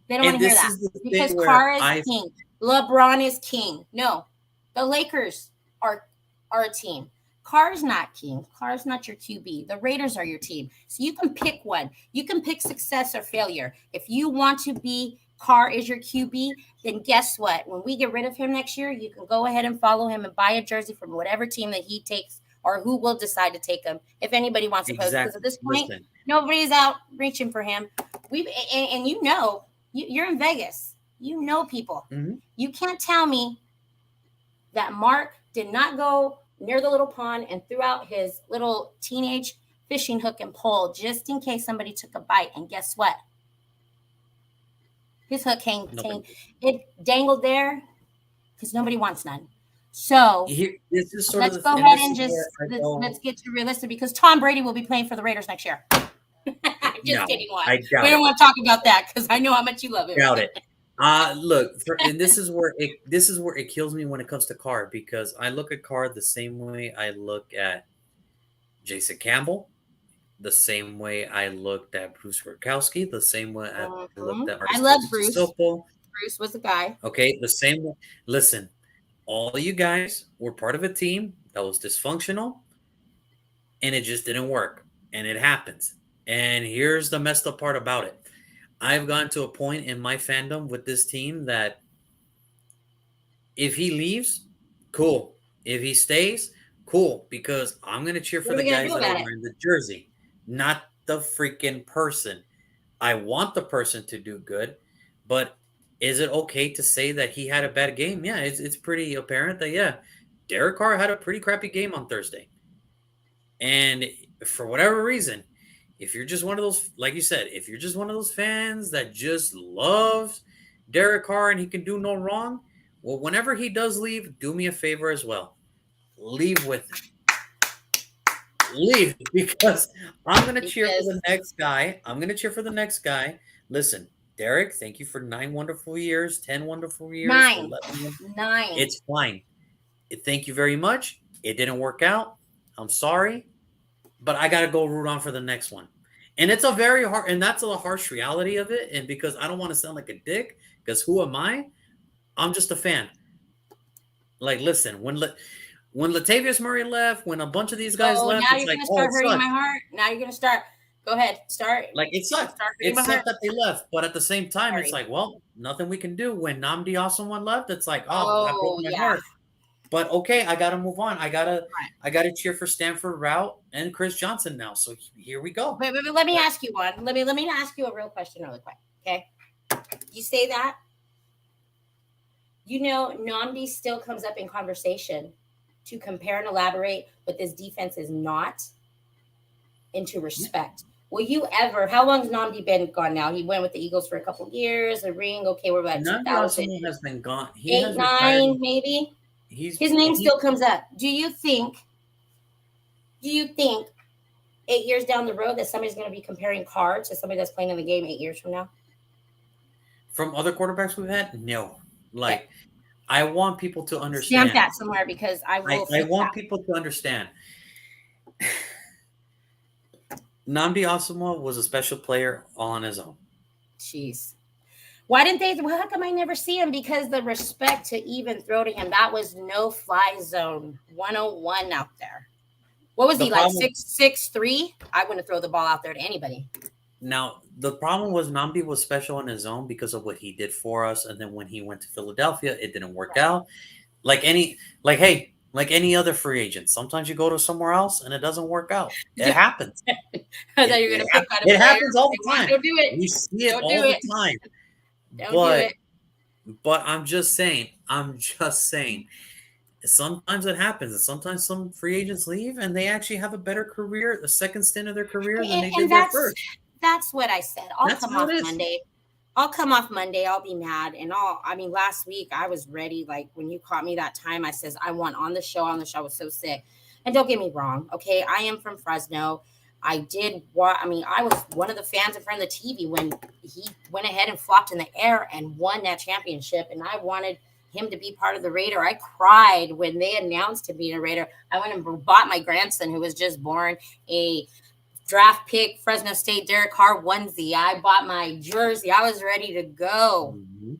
They don't want and to hear this that is the because thing where Carr is I king. LeBron is king. No, the Lakers are a team. Carr's not king. Carr's not your QB. The Raiders are your team. So you can pick one. You can pick success or failure. If you want to be Carr is your QB, then guess what? When we get rid of him next year, you can go ahead and follow him and buy a jersey from whatever team that he takes or who will decide to take him if anybody wants to post. Because at exactly this point, listen. nobody's out reaching for him. And you're in Vegas. You know people. Mhm. You can't tell me that Mark did not go near the little pond and threw out his little teenage fishing hook and pole just in case somebody took a bite. And guess what? His hook Nobody. it dangled there because nobody wants none. So Here, this is sort of let's the, go and ahead this and is where I let's go. get to realistic because Tom Brady will be playing for the Raiders next year. Just No, kidding, Juan. I We doubt don't it. want to talk about that because I know how much you love him. Doubt it. Look, and this is where it kills me when it comes to Carr because I look at Carr the same way I look at Jason Campbell, the same way I looked at Bruce Rukowski, the same way I looked at I Marcus love Bruce. Sissoko. Bruce was the guy. Okay, the same way. Listen, all you guys were part of a team that was dysfunctional, and it just didn't work, and it happens. And here's the messed up part about it. I've gotten to a point in my fandom with this team that if he leaves, cool. If he stays, cool. Because I'm gonna cheer for What are the we gonna guys do that are about it? wearing the jersey, not the freaking person. I want the person to do good, but is it okay to say that he had a bad game? Yeah, it's pretty apparent that yeah, Derek Carr had a pretty crappy game on Thursday. And for whatever reason, if you're just one of those, like you said, if you're just one of those fans that just loves Derek Carr and he can do no wrong, well, whenever he does leave, do me a favor as well. Leave with him. Leave because I'm going to cheer for Because the next guy. I'm going to cheer for the next guy. Listen, Derek, thank you for 9 wonderful years, 10 wonderful years, nine, 11. nine. It's fine. Thank you very much. It didn't work out. I'm sorry. But I got to go root on for the next one. And it's a very hard, and that's a harsh reality of it. And because I don't want to sound like a dick, because who am I? I'm just a fan. Like, listen, when Latavius Murray left, when a bunch of these guys Oh, left, now it's you're like, gonna oh, start it hurting my sucks. heart. Now you're gonna start. Go ahead, start. Like it sucked. Start hurting It my sucked heart. that they left, but at the same time, it's Sorry. like, well, nothing we can do. When Namdi Asamoah left, it's like, oh, that broke Oh my yeah. heart. But okay, I gotta move on. Right. I gotta cheer for Stanford Route and Chris Johnson now. So here we go. But let me ask you one. Let me ask you a real question really quick. Okay. You say that. Namdi still comes up in conversation to compare and elaborate what this defense is not into respect. Will you ever? How long's Namdi been gone now? He went with the Eagles for a couple years, a ring. Okay, we're about Namdi 2008, Asamoah has been gone. He has retired. 9, maybe. He's His name he still comes up. Do you think 8 years down the road that somebody's going to be comparing Carr to somebody that's playing in the game 8 years from now? from other quarterbacks we've had. No, Okay. like I want people to Stamp understand. that somewhere because I will I flip want that. people to understand. Namdi Asamoah was a special player all on his own. Jeez. Why didn't they? Well, how come I never see him? Because the respect to even throw to him, that was no fly zone 101 out there. What was The he like, problem 6'3"? I wouldn't throw the ball out there to anybody. now, the problem was Nambi was special on his own because of what he did for us, and then when he went to Philadelphia, it didn't work Right. out. Like any, like hey, like any other free agent, sometimes you go to somewhere else and it doesn't work out. It happens. I thought It, you were it, gonna hap- pick on a it player. happens all Say, the "Why time. don't do it? We see it Don't do all the it. time. Don't do But it." but I'm just saying. I'm just saying. Sometimes it happens, and sometimes some free agents leave, and they actually have a better career, the second stint of their career, than they And did their first. that's what I said. I'll That's come how it off is. Monday. I'll come off Monday. I'll be mad, and I mean, last week I was ready. Like when you caught me that time, I says I want on the show. On the show, I was so sick. And don't get me wrong, okay? I am from Fresno. I did what I mean. I was one of the fans in front of the TV when he went ahead and flopped in the air and won that championship, and I wanted him to be part of the Raider. I cried when they announced him being a Raider. I went and bought my grandson, who was just born, a draft pick Fresno State Derek Carr onesie. I bought my jersey. I was ready to go. Mhm.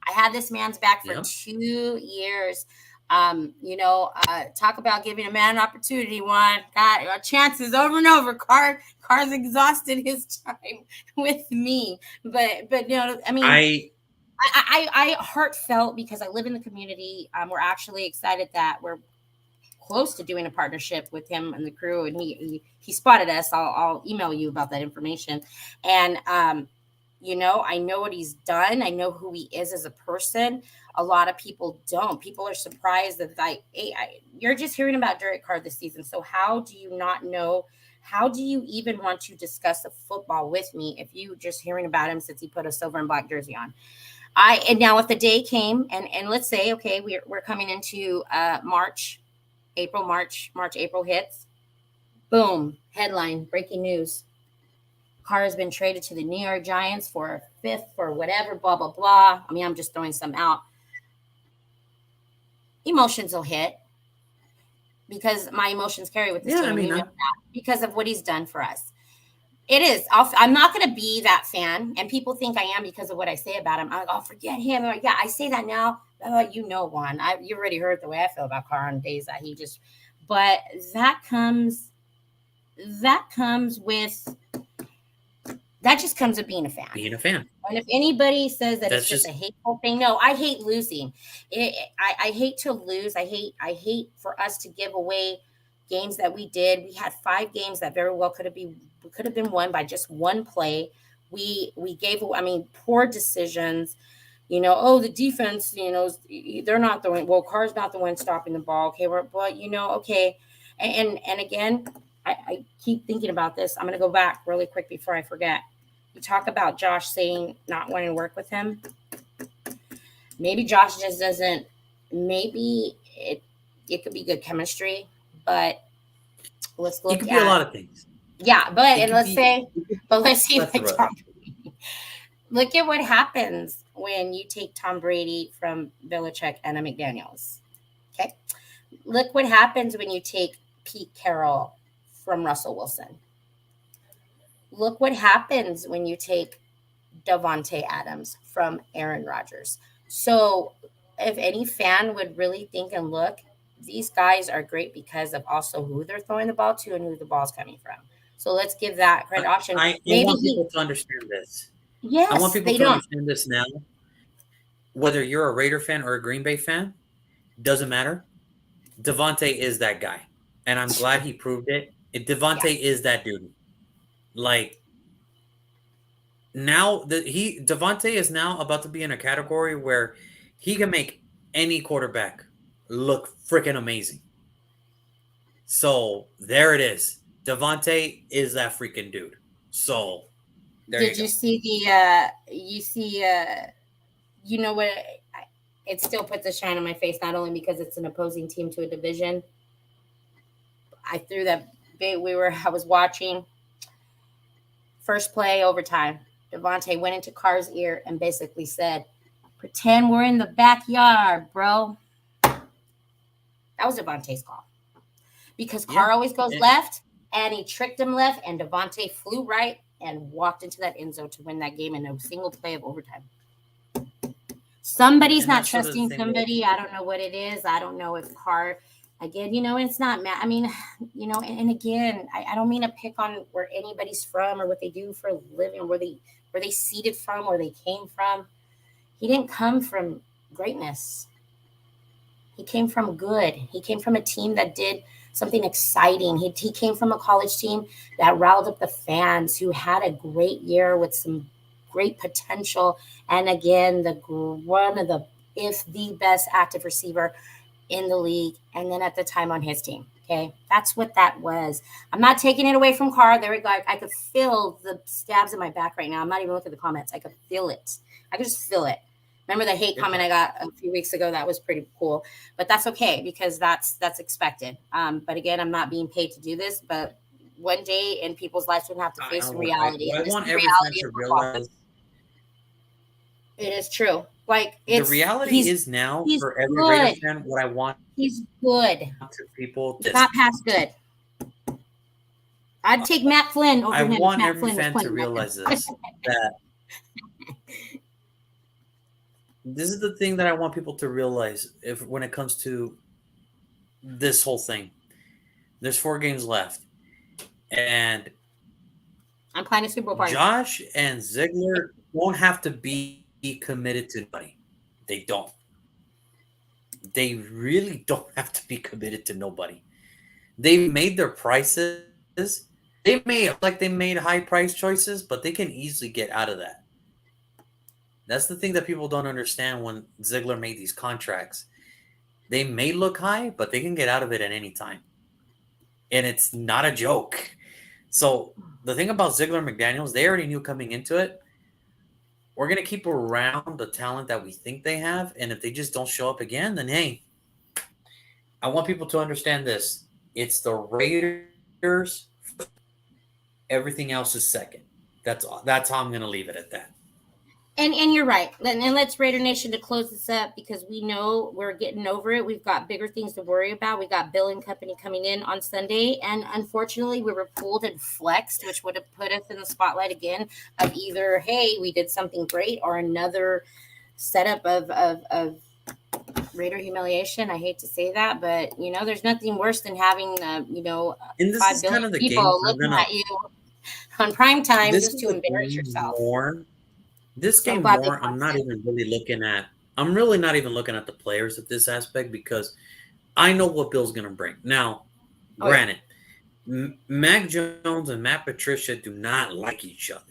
I had this man's back for Yep. 2 years. Talk about giving a man an opportunity. One got chances over and over. Carr's exhausted his time with me, but I mean, I I heartfelt because I live in the community. We're actually excited that we're close to doing a partnership with him and the crew, and he spotted us. I'll email you about that information. And I know what he's done. I know who he is as a person. A lot of people don't. People are surprised that you're just hearing about Derek Carr this season. So how do you not know? How do you even want to discuss the football with me if you just hearing about him since he put a silver and black jersey on? And now if the day came and let's say, okay, we're coming into March, April hits. Boom, headline, breaking news. Carr has been traded to the New York Giants for a fifth for whatever, blah, blah, blah. I mean, I'm just throwing some out. Emotions will hit because my emotions carry with this yeah, I team, and mean, you know that because of what he's done for us. It is. I'm not going to be that fan, and people think I am because of what I say about him. I'm like, oh, forget him. Like, yeah, I say that now. Juan. You already heard the way I feel about Carr on days that he just. But that comes. That comes with. That just comes with being a fan. being a fan. And if anybody says that it's That's just a just hateful thing, no, I hate losing. I hate to lose. I hate for us to give away games that we did. We had 5 games that very well could have been won by just one play. We gave, I mean, poor decisions. Oh, the defense, they're not the one. Well, Carr's not the one stopping the ball. Okay, but okay, and again, I keep thinking about this. I'm gonna go back really quick before I forget. You talk about Josh saying not wanting to work with him. Maybe Josh just doesn't. Maybe it could be good chemistry, but let's it look could be a at lot of things. yeah. But It and could let's be say, but let's see what plethora Tom. of Look at what happens when you take Tom Brady from Belichick and a McDaniel's. Okay, look what happens when you take Pete Carroll from Russell Wilson. Look what happens when you take Davante Adams from Aaron Rodgers. So, if any fan would really think and look, these guys are great because of also who they're throwing the ball to and who the ball's coming from. So let's give that I, credit option. I Maybe want he, people to understand this. I want yes, people they to don't. understand this now. Whether you're a Raider fan or a Green Bay fan, doesn't matter. Devontae is that guy, and I'm glad he proved it. Yeah. Devontae is that dude. Like now, Devontae is now about to be in a category where he can make any quarterback look freaking amazing. So there it is. Devontae is that freaking dude. So there you Did you go. see you know what? It still puts a shine on my face, not only because it's an opposing team to a division. I threw that bait. I was watching first play overtime. Devontae went into Carr's ear and basically said, pretend we're in the backyard, bro. That was Devontae's call. Because Yeah. Carr always goes And left, and he tricked him left, and Devontae flew right and walked into that end zone to win that game in a single play of overtime. Somebody's And not that's sort of the trusting thing where somebody. I don't know what it is. I don't know if Carr, again, it's not, I mean, and again, I don't mean to pick on where anybody's from or what they do for a living, or where they seeded from, where they came from. He didn't come from greatness. He came from good. He came from a team that did something exciting. He came from a college team that riled up the fans, who had a great year with some great potential. And again, one of the, if the best active receiver in the league, and then at the time on his team. Okay, that's what that was. I'm not taking it away from Carr. There we go. I could feel the stabs in my back right now. I'm not even looking at the comments. I could feel it. I could just feel it. Remember the hate it's comment I got a few weeks ago? That was pretty cool, but that's okay because that's expected. But again, I'm not being paid to do this. But one day in people's lives, we're gonna have to face the reality, I and this is want the every fan reality of to football. realize It is true. Like the reality is now he's for every Raider good. fan. What I want He's good. to people He's this. not past good. I'd take Matt Flynn I over him if want Matt every Flynn was fan to playing back realize then. this, that this is the thing that I want people to realize if when it comes to this whole thing. There's 4 games left, and I'm planning a Super Bowl party. Josh and Ziegler won't have to be committed to nobody. They don't. They really don't have to be committed to nobody. They've made their prices. They may like they made high price choices, but they can easily get out of that. That's the thing that people don't understand when Ziegler made these contracts. They may look high, but they can get out of it at any time. And it's not a joke. So the thing about Ziegler and McDaniels, they already knew coming into it, we're gonna keep around the talent that we think they have, and if they just don't show up again, then hey, I want people to understand this. It's the Raiders first, everything else is second. That's how I'm gonna leave it at that. And you're right. And let's Raider Nation to close this up because we know we're getting over it. We've got bigger things to worry about. We got Bill and Company coming in on Sunday, and unfortunately, we were pulled and flexed, which would have put us in the spotlight again of either hey, we did something great, or another setup of Raider humiliation. I hate to say that, but there's nothing worse than having And this 5 is kind billion of the game people I'm looking gonna at you on prime time this just is to the embarrass game yourself. more this So I'm game glad they more I'm flexed not it. even really looking at I'm really not even looking at the players at this aspect because I know what Bill's gonna bring. Now, Oh yeah. granted, Mac Jones and Matt Patricia do not like each other.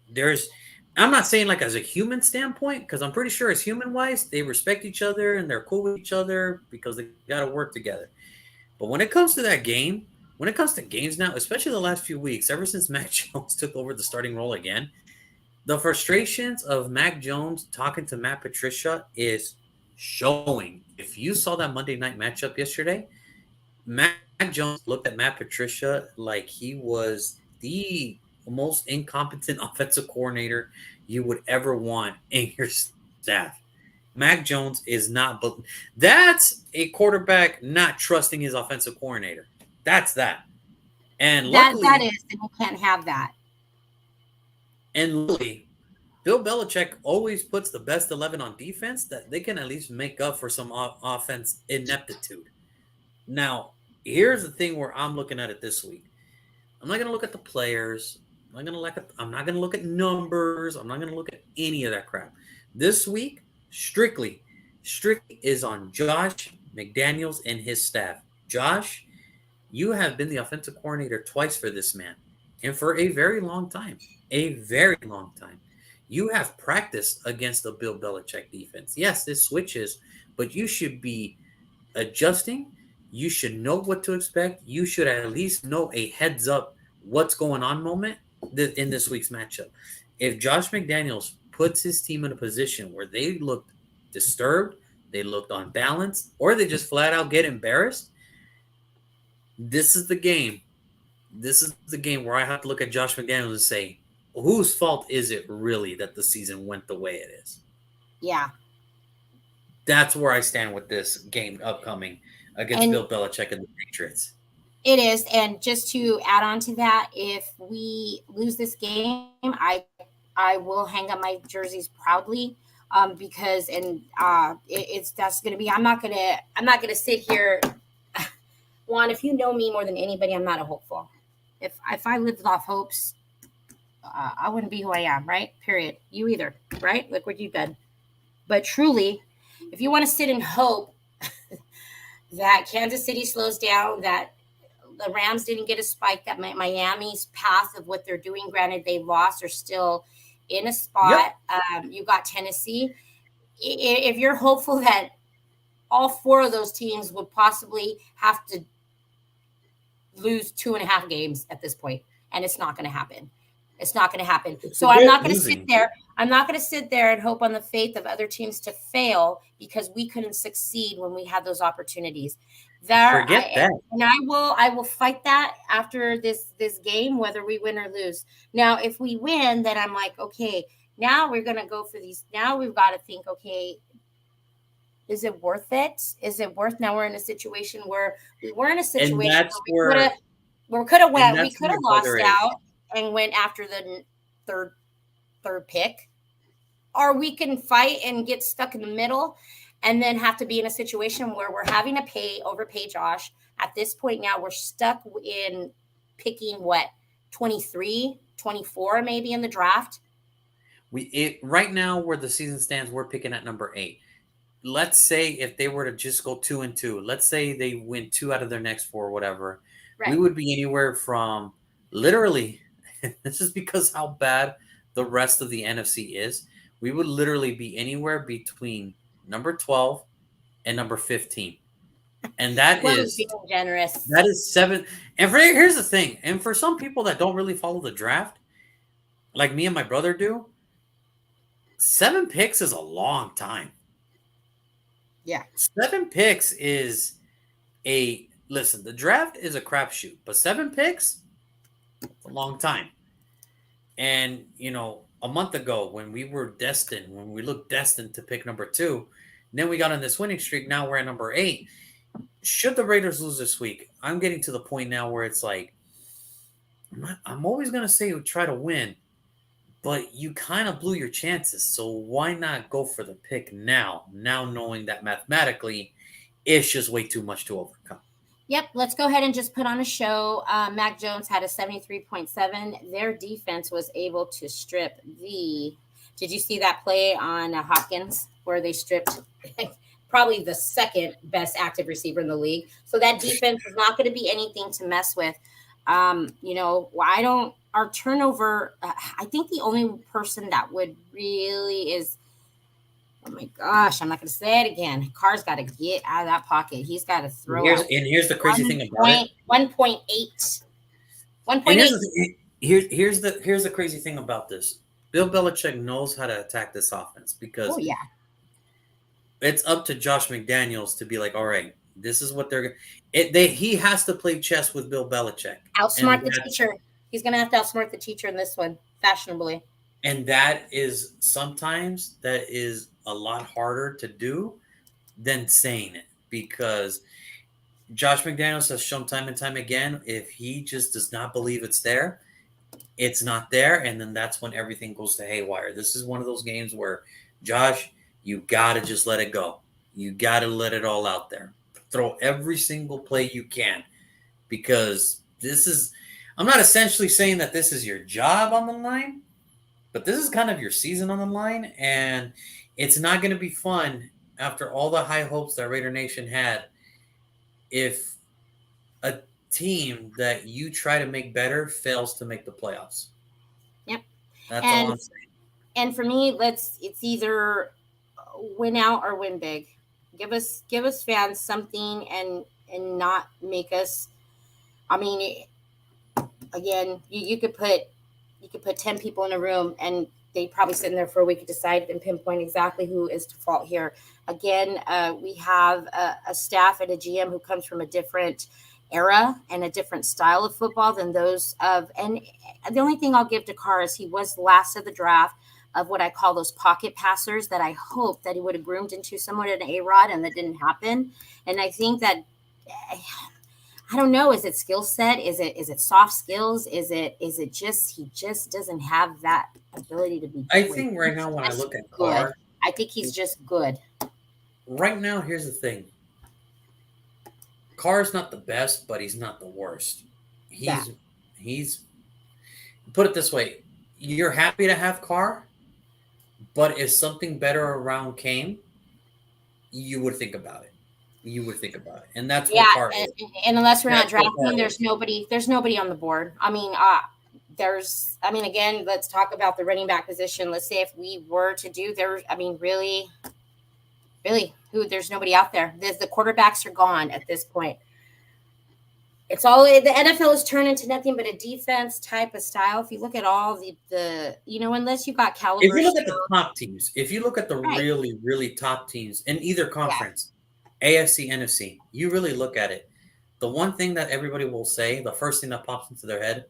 There's, I'm not saying like as a human standpoint, because I'm pretty sure as human wise, they respect each other and they're cool with each other because they got to work together. But when it comes to that game, when it comes to games now, especially the last few weeks, ever since Mac Jones took over the starting role again, the frustrations of Mac Jones talking to Matt Patricia is showing. If you saw that Monday night matchup yesterday, Mac Jones looked at Matt Patricia like he was the most incompetent offensive coordinator you would ever want in your staff. Mac Jones is not, but that's a quarterback not trusting his offensive coordinator. That's that. And That luckily, is, and you can't have that. and luckily, Bill Belichick always puts the best 11 on defense that they can at least make up for some offense ineptitude. Now, here's the thing where I'm looking at it this week. I'm not going to look at the players. I'm not going to look at numbers. I'm not going to look at any of that crap. This week, strictly is on Josh McDaniels and his staff. Josh, you have been the offensive coordinator twice for this man, and for a very long time. A very long time. You have practiced against the Bill Belichick defense. Yes, this switches, but you should be adjusting. You should know what to expect. You should at least know a heads up what's going on moment in this week's matchup. If Josh McDaniels puts his team in a position where they looked disturbed, they looked unbalanced, or they just flat out get embarrassed, this is the game. This is the game where I have to look at Josh McDaniels and say, whose fault is it really that the season went the way it is? Yeah. That's where I stand with this game upcoming against And Bill Belichick and the Patriots. it is. And just to add on to that, if we lose this game, I will hang up my jerseys proudly. because it's that's gonna be. I'm not gonna sit here. Juan, if you know me more than anybody, I'm not a hopeful. If I lived off hopes, I wouldn't be who I am, right? Period. You either, right? Look what you've done. But truly, if you want to sit and hope that Kansas City slows down, that the Rams didn't get a spike, that Miami's path of what they're doing, granted they lost, are still in a Yep. spot. You got Tennessee. If you're hopeful that all four of those teams would possibly have to lose 2.5 games at this point, and it's not going to happen. It's not going to happen. So I'm Forget not going to sit losing. there. I'm not going to sit there and hope on the faith of other teams to fail because we couldn't succeed when we had those opportunities. There, Forget that. and I will fight that after this game, whether we win or lose. Now, if we win, then I'm like, okay, now we're going to go for these. Now we've got to think, okay, is it worth it? Is it worth? Now we're in a situation where we were in a And situation that's where where we could have and went, we that's could where have my brother lost is. out and went after the third pick, or we can fight and get stuck in the middle, and then have to be in a situation where we're having to overpay Josh. At this point now, we're stuck in picking what 23, 24 maybe in the draft. Right now where the season stands, we're picking at number 8. Let's say if they were to just go 2-2, let's say they win 2 out of their next 4, whatever, we Right. would be anywhere from literally, this is because how bad the rest of the NFC is. We would literally be anywhere between number 12 and number 15. And that 12 is is being generous. that is 7. And here's the thing. And for some people that don't really follow the draft, like me and my brother do, 7 picks is a long time. Yeah. 7 picks is a listen, the draft is a crapshoot, but 7 picks, it's a long time. And a month ago when we looked destined to pick number 2, then we got on this winning streak. Now we're at number 8. Should the Raiders lose this week, I'm getting to the point now where it's like I'm always gonna say try to win, but you kind of blew your chances. So why not go for the pick now? Now knowing that mathematically, it's just way too much to overcome. Yep, let's go ahead and just put on a show. Mac Jones had a 73.7. Their defense was able to strip the. Did you see that play on Hopkins where they stripped probably the second best active receiver in the league? So that defense is not going to be anything to mess with. I don't. Our turnover. I think the only person that would really is. Oh my gosh, I'm not going to say it again. Carr's got to get out of that pocket. He's got to throw out Here's the crazy thing about it. 1.8. And 1.8. here's the crazy thing about this. Bill Belichick knows how to attack this offense because Oh, yeah. it's up to Josh McDaniels to be like, all right, this is what they're. He has to play chess with Bill Belichick. Outsmart the teacher. He's going to have to outsmart the teacher in this one, fashionably. And that is sometimes that is a lot harder to do than saying it because Josh McDaniels has shown time and time again, if he just does not believe it's there, it's not there. And then that's when everything goes to haywire. This is one of those games where, Josh, you got to just let it go. You got to let it all out there. Throw every single play you can because I'm not essentially saying that this is your job on the line, but this is kind of your season on the line. And it's not going to be fun after all the high hopes that Raider Nation had if a team that you try to make better fails to make the playoffs. Yep. That's all I'm saying. And for me, it's either win out or win big. Give us fans something and not make us. I mean, again, you could put 10 people in a room and they probably sit in there for a week to decide and pinpoint exactly who is to fault here. Again, we have a staff and a GM who comes from a different era and a different style of football than those of. And the only thing I'll give to Carr is he was last of the draft of what I call those pocket passers that I hope that he would have groomed into somewhat an A-Rod, and that didn't happen. And I think that. I don't know. Is it skill set? Is it soft skills? Is it just he just doesn't have that ability to be. I think right now when I look at Carr, I think he's just good. Right now, here's the thing. Carr's not the best, but he's not the worst. That He's put it this way. You're happy to have Carr, but if something better around came, you would think about it. You would think about it. And that's yeah, what Carr and, is. and unless we're not That's what drafting, Carr there's is. nobody. There's nobody on the board. I mean, again, let's talk about the running back position. Let's say if we were to do there, I mean, really, who? There's nobody out there. The quarterbacks are gone at this point. It's all the NFL has turned into nothing but a defense type of style. If you look at all the unless you got If caliber, you look at the top teams, if you look at the right? really, really top teams in either Yeah. conference, AFC, NFC, you really look at it. The one thing that everybody will say, the first thing that pops into their head,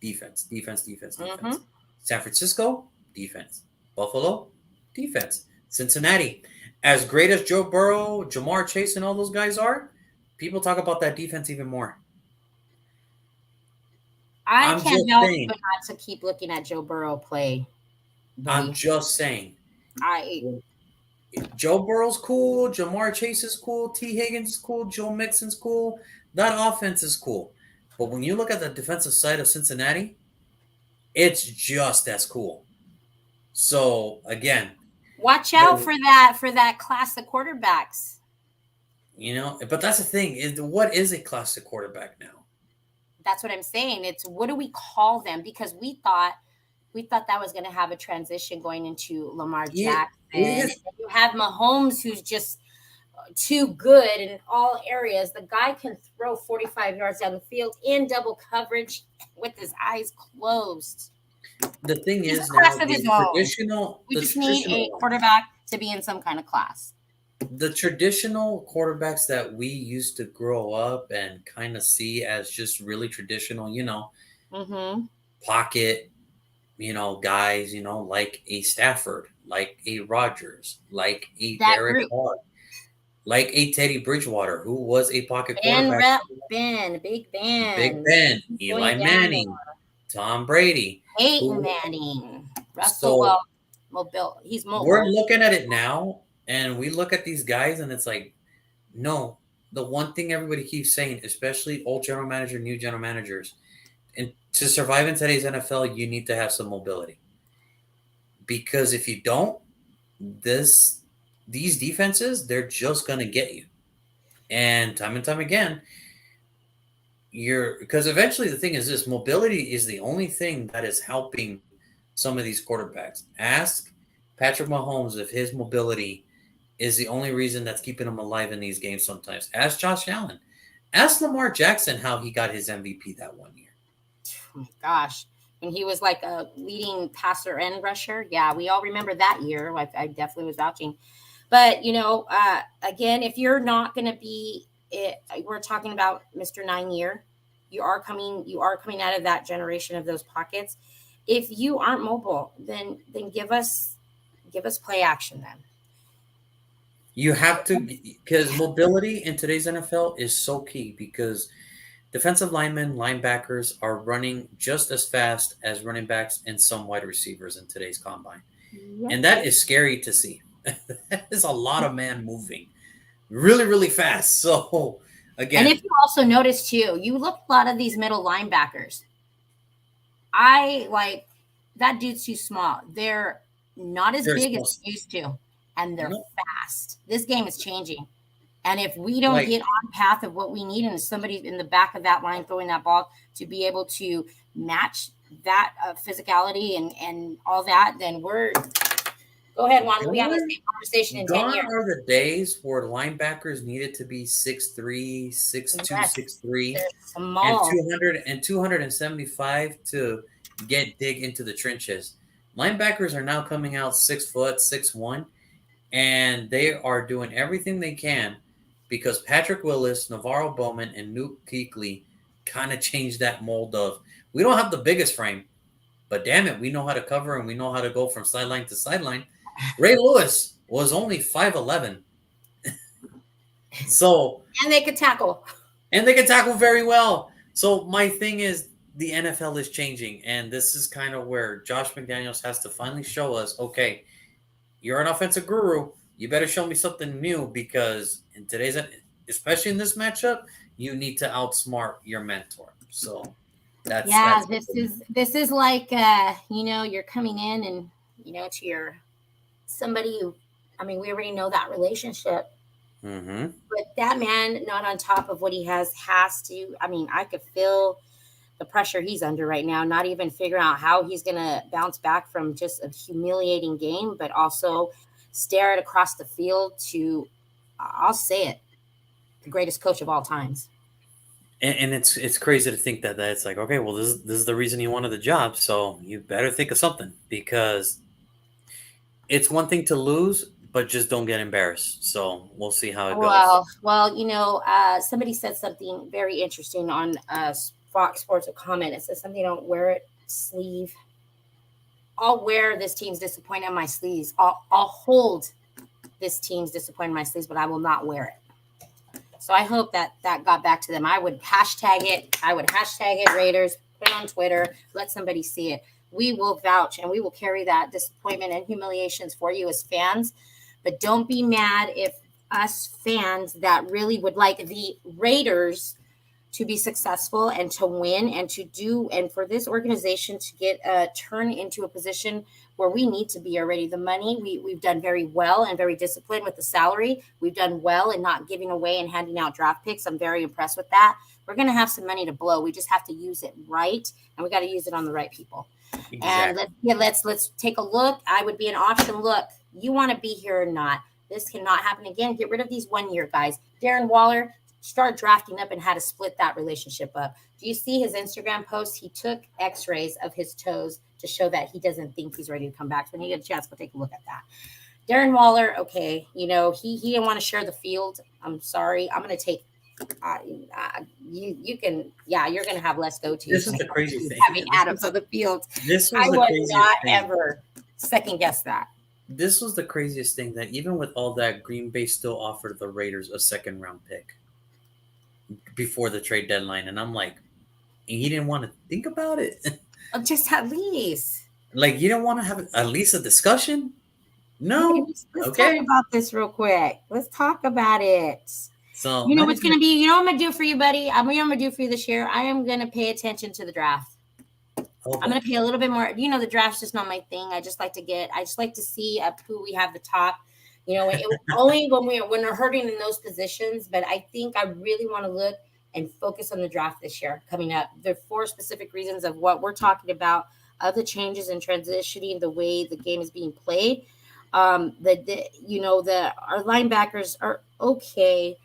defense, defense, defense, Mm-hmm. defense. San Francisco, defense. Buffalo, defense. Cincinnati, as great as Joe Burrow, Jamar Chase, and all those guys are, people talk about that defense even more. I I'm can't just help saying. but not to keep looking at Joe Burrow play, I'm buddy. just saying. I Joe Burrow's cool. Jamar Chase is cool. T. Higgins is cool. Joe Mixon's cool. That offense is cool. But when you look at the defensive side of Cincinnati, it's just as cool. So again, watch out for that class of quarterbacks. but that's the thing is what is a classic quarterback now? That's what I'm saying. It's what do we call them? Because we thought that was going to have a transition going into Lamar Jackson. You have Mahomes, who's just too good in all areas. The guy can throw 45 yards down the field in double coverage with his eyes closed. The thing He's is a class now of his the own. traditional. We the just need traditional a quarterback to be in some kind of class. The traditional quarterbacks that we used to grow up and kind of see as just really traditional, Mm-hmm. pocket, guys, like a Stafford, like a Rodgers, like a That Derek group. Carr, like a Teddy Bridgewater, who was a pocket Big quarterback. Ben, Big Ben, Eli Manning, Tom Brady, Peyton Manning, Russell. So mobile. He's mobile. we're looking at it now, and we look at these guys, and it's like, no. The one thing everybody keeps saying, especially old general manager, new general managers, and to survive in today's NFL, you need to have some mobility. Because if you don't, these defenses, they're just gonna get you. And time again, because eventually the thing is this mobility is the only thing that is helping some of these quarterbacks. Ask Patrick Mahomes if his mobility is the only reason that's keeping him alive in these games sometimes. Ask Josh Allen. Ask Lamar Jackson how he got his MVP that one year. Oh my gosh. And he was like a leading passer and rusher. Yeah, we all remember that year. I definitely was vouching. But, again, if you're not going to be we're talking about Mr. 9-year. You are coming out of that generation of those pockets. If you aren't mobile, then give us play action then. You have to, because mobility in today's NFL is so key because defensive linemen, linebackers are running just as fast as running backs and some wide receivers in today's combine. Yep. And that is scary to see. That is a lot of man moving really, really fast. So, again. And if you also notice, too, you look at a lot of these middle linebackers. That dude's too small. They're not as big as they used to. And they're fast. This game is changing. And if we don't get on path of what we need and somebody in the back of that line throwing that ball to be able to match that physicality and all that, then we're – go ahead, Juan. We'll be having the same conversation in 10 years. Gone are the days where linebackers needed to be 6'3", 6'2", 6'3", and 275 to dig into the trenches. Linebackers are now coming out 6 foot, 6'1", and they are doing everything they can because Patrick Willis, Navarro Bowman, and Nuke Kuechly kind of changed that mold of we don't have the biggest frame, but damn it, we know how to cover and we know how to go from sideline to sideline. Ray Lewis was only 5'11". And they could tackle. And they could tackle very well. So my thing is the NFL is changing, and this is kind of where Josh McDaniels has to finally show us, okay, You're an offensive guru. You better show me something new because in today's, especially in this matchup, you need to outsmart your mentor. So Yeah, that's this is like you're coming in and to your somebody who, I mean, we already know that relationship, mm-hmm. but that man not on top of what he has to. I mean, I could feel the pressure he's under right now, not even figuring out how he's going to bounce back from just a humiliating game, but also stare it across the field to, I'll say it, the greatest coach of all times. And it's crazy to think that it's like, okay, well, this is the reason you wanted the job, so you better think of something because it's one thing to lose, but just don't get embarrassed. So we'll see how it goes. Well, somebody said something very interesting on Fox Sports, a comment. It says something, don't wear it sleeve. I'll wear this team's disappointment on my sleeves. I'll hold this team's disappointment on my sleeves, but I will not wear it. So I hope that got back to them. I would hashtag it. I would hashtag it Raiders, put it on Twitter, let somebody see it. We will vouch and we will carry that disappointment and humiliations for you as fans. But don't be mad if us fans that really would like the Raiders to be successful and to win and to do and for this organization to get turn into a position where we need to be already. The money, we've done very well and very disciplined with the salary. We've done well in not giving away and handing out draft picks. I'm very impressed with that. We're going to have some money to blow. We just have to use it right, and we got to use it on the right people. And Exactly. let's take a look. I would be an option. Look, you want to be here or not. This cannot happen again. Get rid of these 1 year guys. Darren Waller, start drafting up and how to split that relationship up. Do you see his Instagram post? He took x-rays of his toes to show that he doesn't think he's ready to come back. So when you get a chance, go take a look at that. Darren Waller, okay, he didn't want to share the field. I'm sorry. I'm going to take you can, yeah, you're going to have less go-tos This is the crazy thing. having Adams on the field. This I was the would craziest not thing. ever second guess that. This was the craziest thing that even with all that, Green Bay still offered the Raiders a second round pick before the trade deadline, and I'm like, he didn't want to think about it. Just at least. Like you don't want to have at least a discussion? Hey, No. let's talk Okay. about this real quick. Let's talk about it. So You know not what's even. going to be, you know what I'm going to do for you, buddy? I'm going to do for you this year. I am going to pay attention to the draft. Oh I'm boy. going to pay a little bit more. The draft's just not my thing. I just like to see who we have the top. Only when we're hurting in those positions. But I think I really want to look and focus on the draft this year coming up. There are 4 specific reasons of what we're talking about, of the changes and transitioning the way the game is being played. The our linebackers are okay.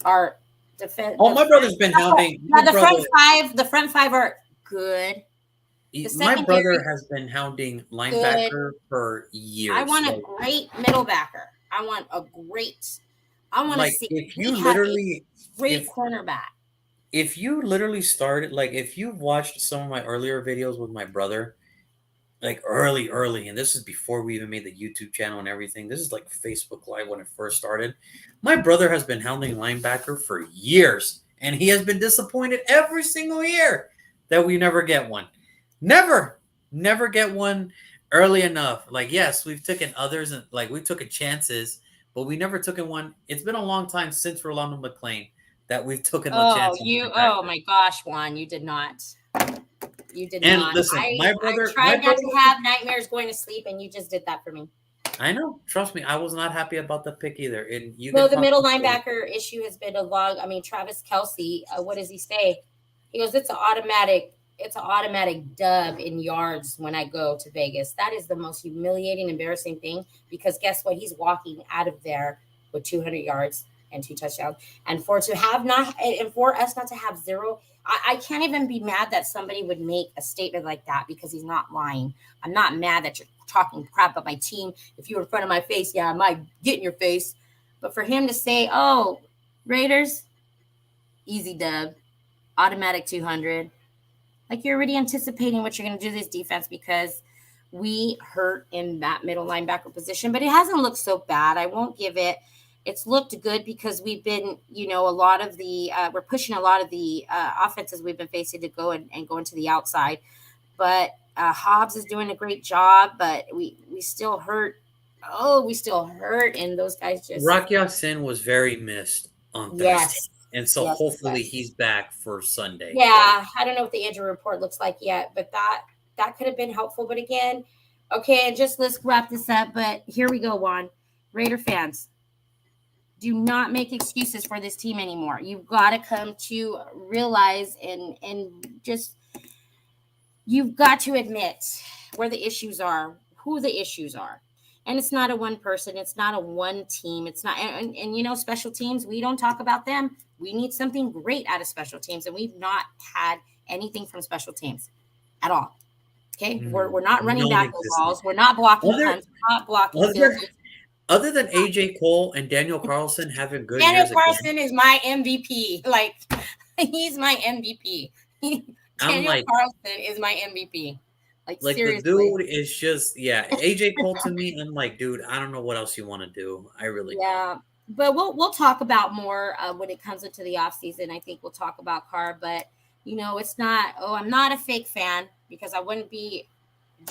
Our defense, Oh, my brother's been hounding. yeah, the front five are good. The My secondary, brother has been hounding good. linebacker for I years. want a great middle backer. I want to Like see if we you have a literally, great if cornerback. if you literally started, like if you've watched some of my earlier videos with my brother, like early, and this is before we even made the YouTube channel and everything. This is like Facebook Live when it first started. My brother has been hounding linebacker for years, and he has been disappointed every single year that we never get one. Never, never get one early enough. Like, yes, we've taken others and like we've taken chances, but we never took in one. It's been a long time since Rolando McClain that we've taken a chance on Oh linebacker. my gosh, Juan, you did not. You did And not. listen, I my tried not brother to have nightmares going to sleep, and you just did that for me. I know. Trust me, I was not happy about the pick either. And you No, can the talk. middle linebacker issue has been a long. I mean, Travis Kelsey. What does he say? He goes, "It's an automatic. It's an automatic dub in yards when I go to Vegas." That is the most humiliating, embarrassing thing because guess what? He's walking out of there with 200 yards and 2 touchdowns, and for us not to have zero. I can't even be mad that somebody would make a statement like that because he's not lying. I'm not mad that you're talking crap about my team. If you were in front of my face, yeah, I might get in your face. But for him to say, "Oh, Raiders, easy dub, automatic 200," like you're already anticipating what you're going to do to this defense because we hurt in that middle linebacker position. But it hasn't looked so bad. I won't give it. It's looked good because we've been, a lot of the we're pushing a lot of the offenses we've been facing to go and go into the outside. But Hobbs is doing a great job, but we still hurt Oh, we still hurt, and those guys just Rocky Sin was very missed on Thursday, yes, and so yes, hopefully yes. he's back for Sunday. But Yeah, I don't know what the injury report looks like yet, but that could have been helpful. But again, okay, and just let's wrap this up. But here we go, Juan. Raider fans, do not make excuses for this team anymore. You've got to come to realize and just you've got to admit where the issues are, who the issues are. And it's not a one person, it's not a one team. It's not and you know, special teams, we don't talk about them. We need something great out of special teams, and we've not had anything from special teams at all. Okay, we're not running back the non-existent. balls. We're not blocking Other punts. We're not blocking field other goals. other than AJ Cole and Daniel Carlson having good Daniel years again, Carlson is my MVP. Like he's my MVP. I'm Daniel like Carlson is my MVP. Like the seriously. dude is just yeah. AJ Cole to me, I'm like, dude, I don't know what else you want to do. I really don't. Yeah, but we'll talk about more when it comes into the off season. I think we'll talk about Carr, but you know, it's not. Oh, I'm not a fake fan because I wouldn't be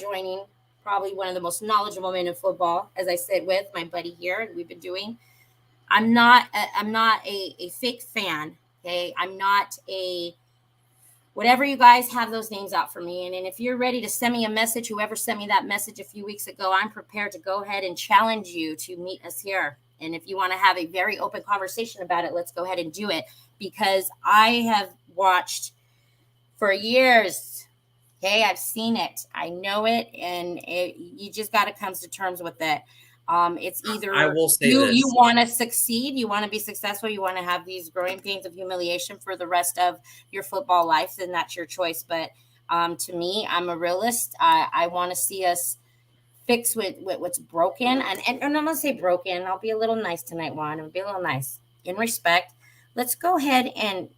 joining probably one of the most knowledgeable men in football, as I said with my buddy here, and we've been doing. I'm not a fake fan. Okay, I'm not a whatever you guys have those names out for me. And if you're ready to send me a message, whoever sent me that message a few weeks ago, I'm prepared to go ahead and challenge you to meet us here. And if you want to have a very open conversation about it, let's go ahead and do it because I have watched for years. Okay, I've seen it, I know it, and you just got to come to terms with it. It's I either will say you this. want to succeed, you want to be successful, you want to have these growing pains of humiliation for the rest of your football life, then that's your choice. But to me, I'm a realist. I want to see us fix with what's broken, and I'm gonna say broken. I'll be a little nice tonight, Juan. I'll be a little nice in respect. Let's go ahead and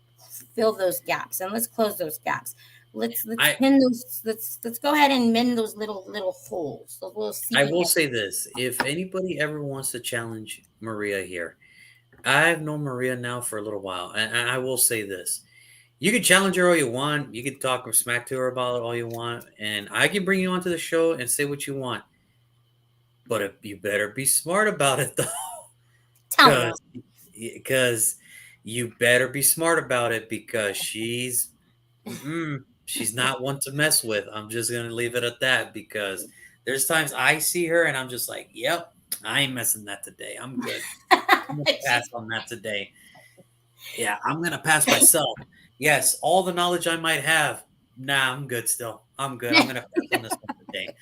fill those gaps, and let's close those gaps. Let's I pin those. Let's go ahead and mend those little holes, those little I seeping. will say this. If anybody ever wants to challenge Maria here, I've known Maria now for a little while, and I will say this. You can challenge her all you want. You can talk smack to her about it all you want, and I can bring you onto the show and say what you want. But if you better be smart about it, though, Tell me. because you better be smart about it because she's not one to mess with. I'm just gonna leave it at that because there's times I see her and I'm just like, yep, I ain't messing that today. I'm good. I'm gonna pass on that today. Yeah, I'm gonna pass myself. Yes, all the knowledge I might have. Nah, I'm good still. I'm good. I'm gonna pass on this one today.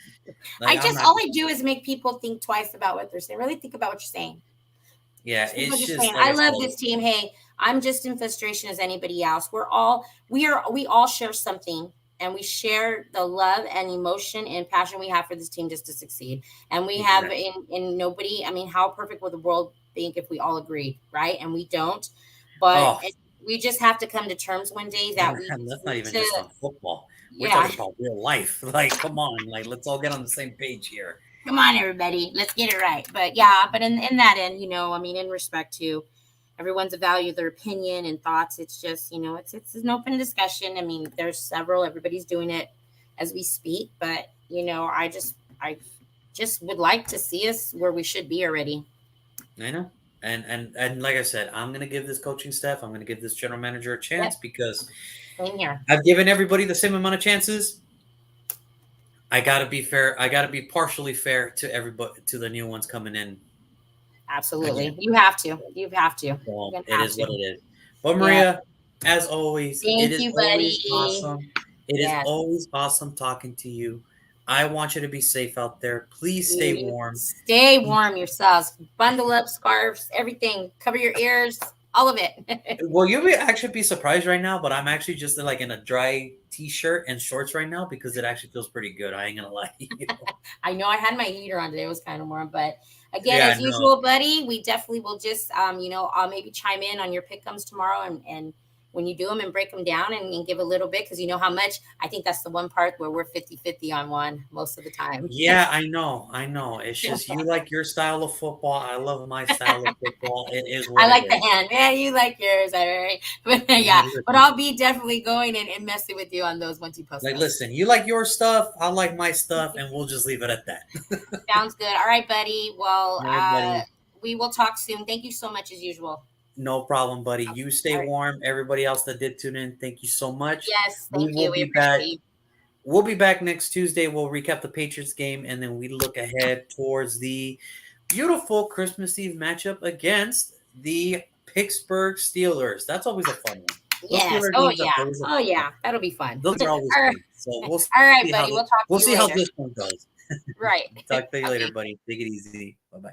Like I I'm just not. all I do is make people think twice about what they're saying. Really think about what you're saying. Yeah, Just think what it's you're just saying. like I I love said. this team. Hey, I'm just in frustration as anybody else. We all share something, and we share the love and emotion and passion we have for this team just to succeed. And we have Exactly. in nobody. I mean, how perfect would the world think if we all agreed, right? And we don't. But Oh, we just have to come to terms one day that we and just that's not need even to. just on football. We're Yeah, talking about real life. Like, come on, like let's all get on the same page here. come on, everybody, let's get it right. But yeah, but in that end, you know, I mean, in respect to everyone's value their opinion and thoughts, it's just, you know, it's an open discussion. I mean, there's several, everybody's doing it as we speak, but you know, I just would like to see us where we should be already. I know. And like I said, I'm gonna give this coaching staff, I'm gonna give this general manager a chance Yep, because same here. I've given everybody the same amount of chances. I gotta be fair. I gotta be partially fair to everybody, to the new ones coming in Absolutely, again. you have to, you're So gonna it have is to. what it is. But Yeah, Maria, as always, it thank is you, always buddy. awesome. It is Yes, always awesome talking to you. I want you to be safe out there. Please stay you warm. stay warm yourselves, bundle up scarves, everything, cover your ears, all of it. Well, you'll be actually be surprised right now, but I'm actually just like in a dry t-shirt and shorts right now because it actually feels pretty good. I ain't gonna lie to you. I know I had my heater on today. It was kind of warm, but again, Yeah, as no. usual, buddy, we definitely will just, you know, I'll maybe chime in on your pickums tomorrow and when you do them and break them down and give a little bit, because you know how much. I think that's the one part where we're 50-50 on one most of the time. Yeah, I know. I know. It's just you like your style of football. I love my style of football. It is I what it like the is. hand. Yeah, you like yours. All right. But yeah, but Listen, I'll be definitely going and messing with you on those once you post like, those. listen, you like your stuff. I like my stuff, and we'll just leave it at that. Sounds good. All right, buddy. Well, All right, buddy. we will talk soon. Thank you so much as usual. No problem, buddy. You stay All right. warm. Everybody else that did tune in, thank you so much. Yes, We thank you. will We be appreciate back. you. We'll be back next Tuesday. We'll recap the Patriots game, and then we look ahead towards the beautiful Christmas Eve matchup against the Pittsburgh Steelers. That's always a fun one. Those Yes. Steelers Oh games are yeah. always a Oh fun one. yeah. That'll be fun. Those are always All right. fun. So we'll All right, see how buddy. We'll talk to we'll you see how later. this one goes. Right. Talk to you later, Okay. buddy. Take it easy. Bye bye.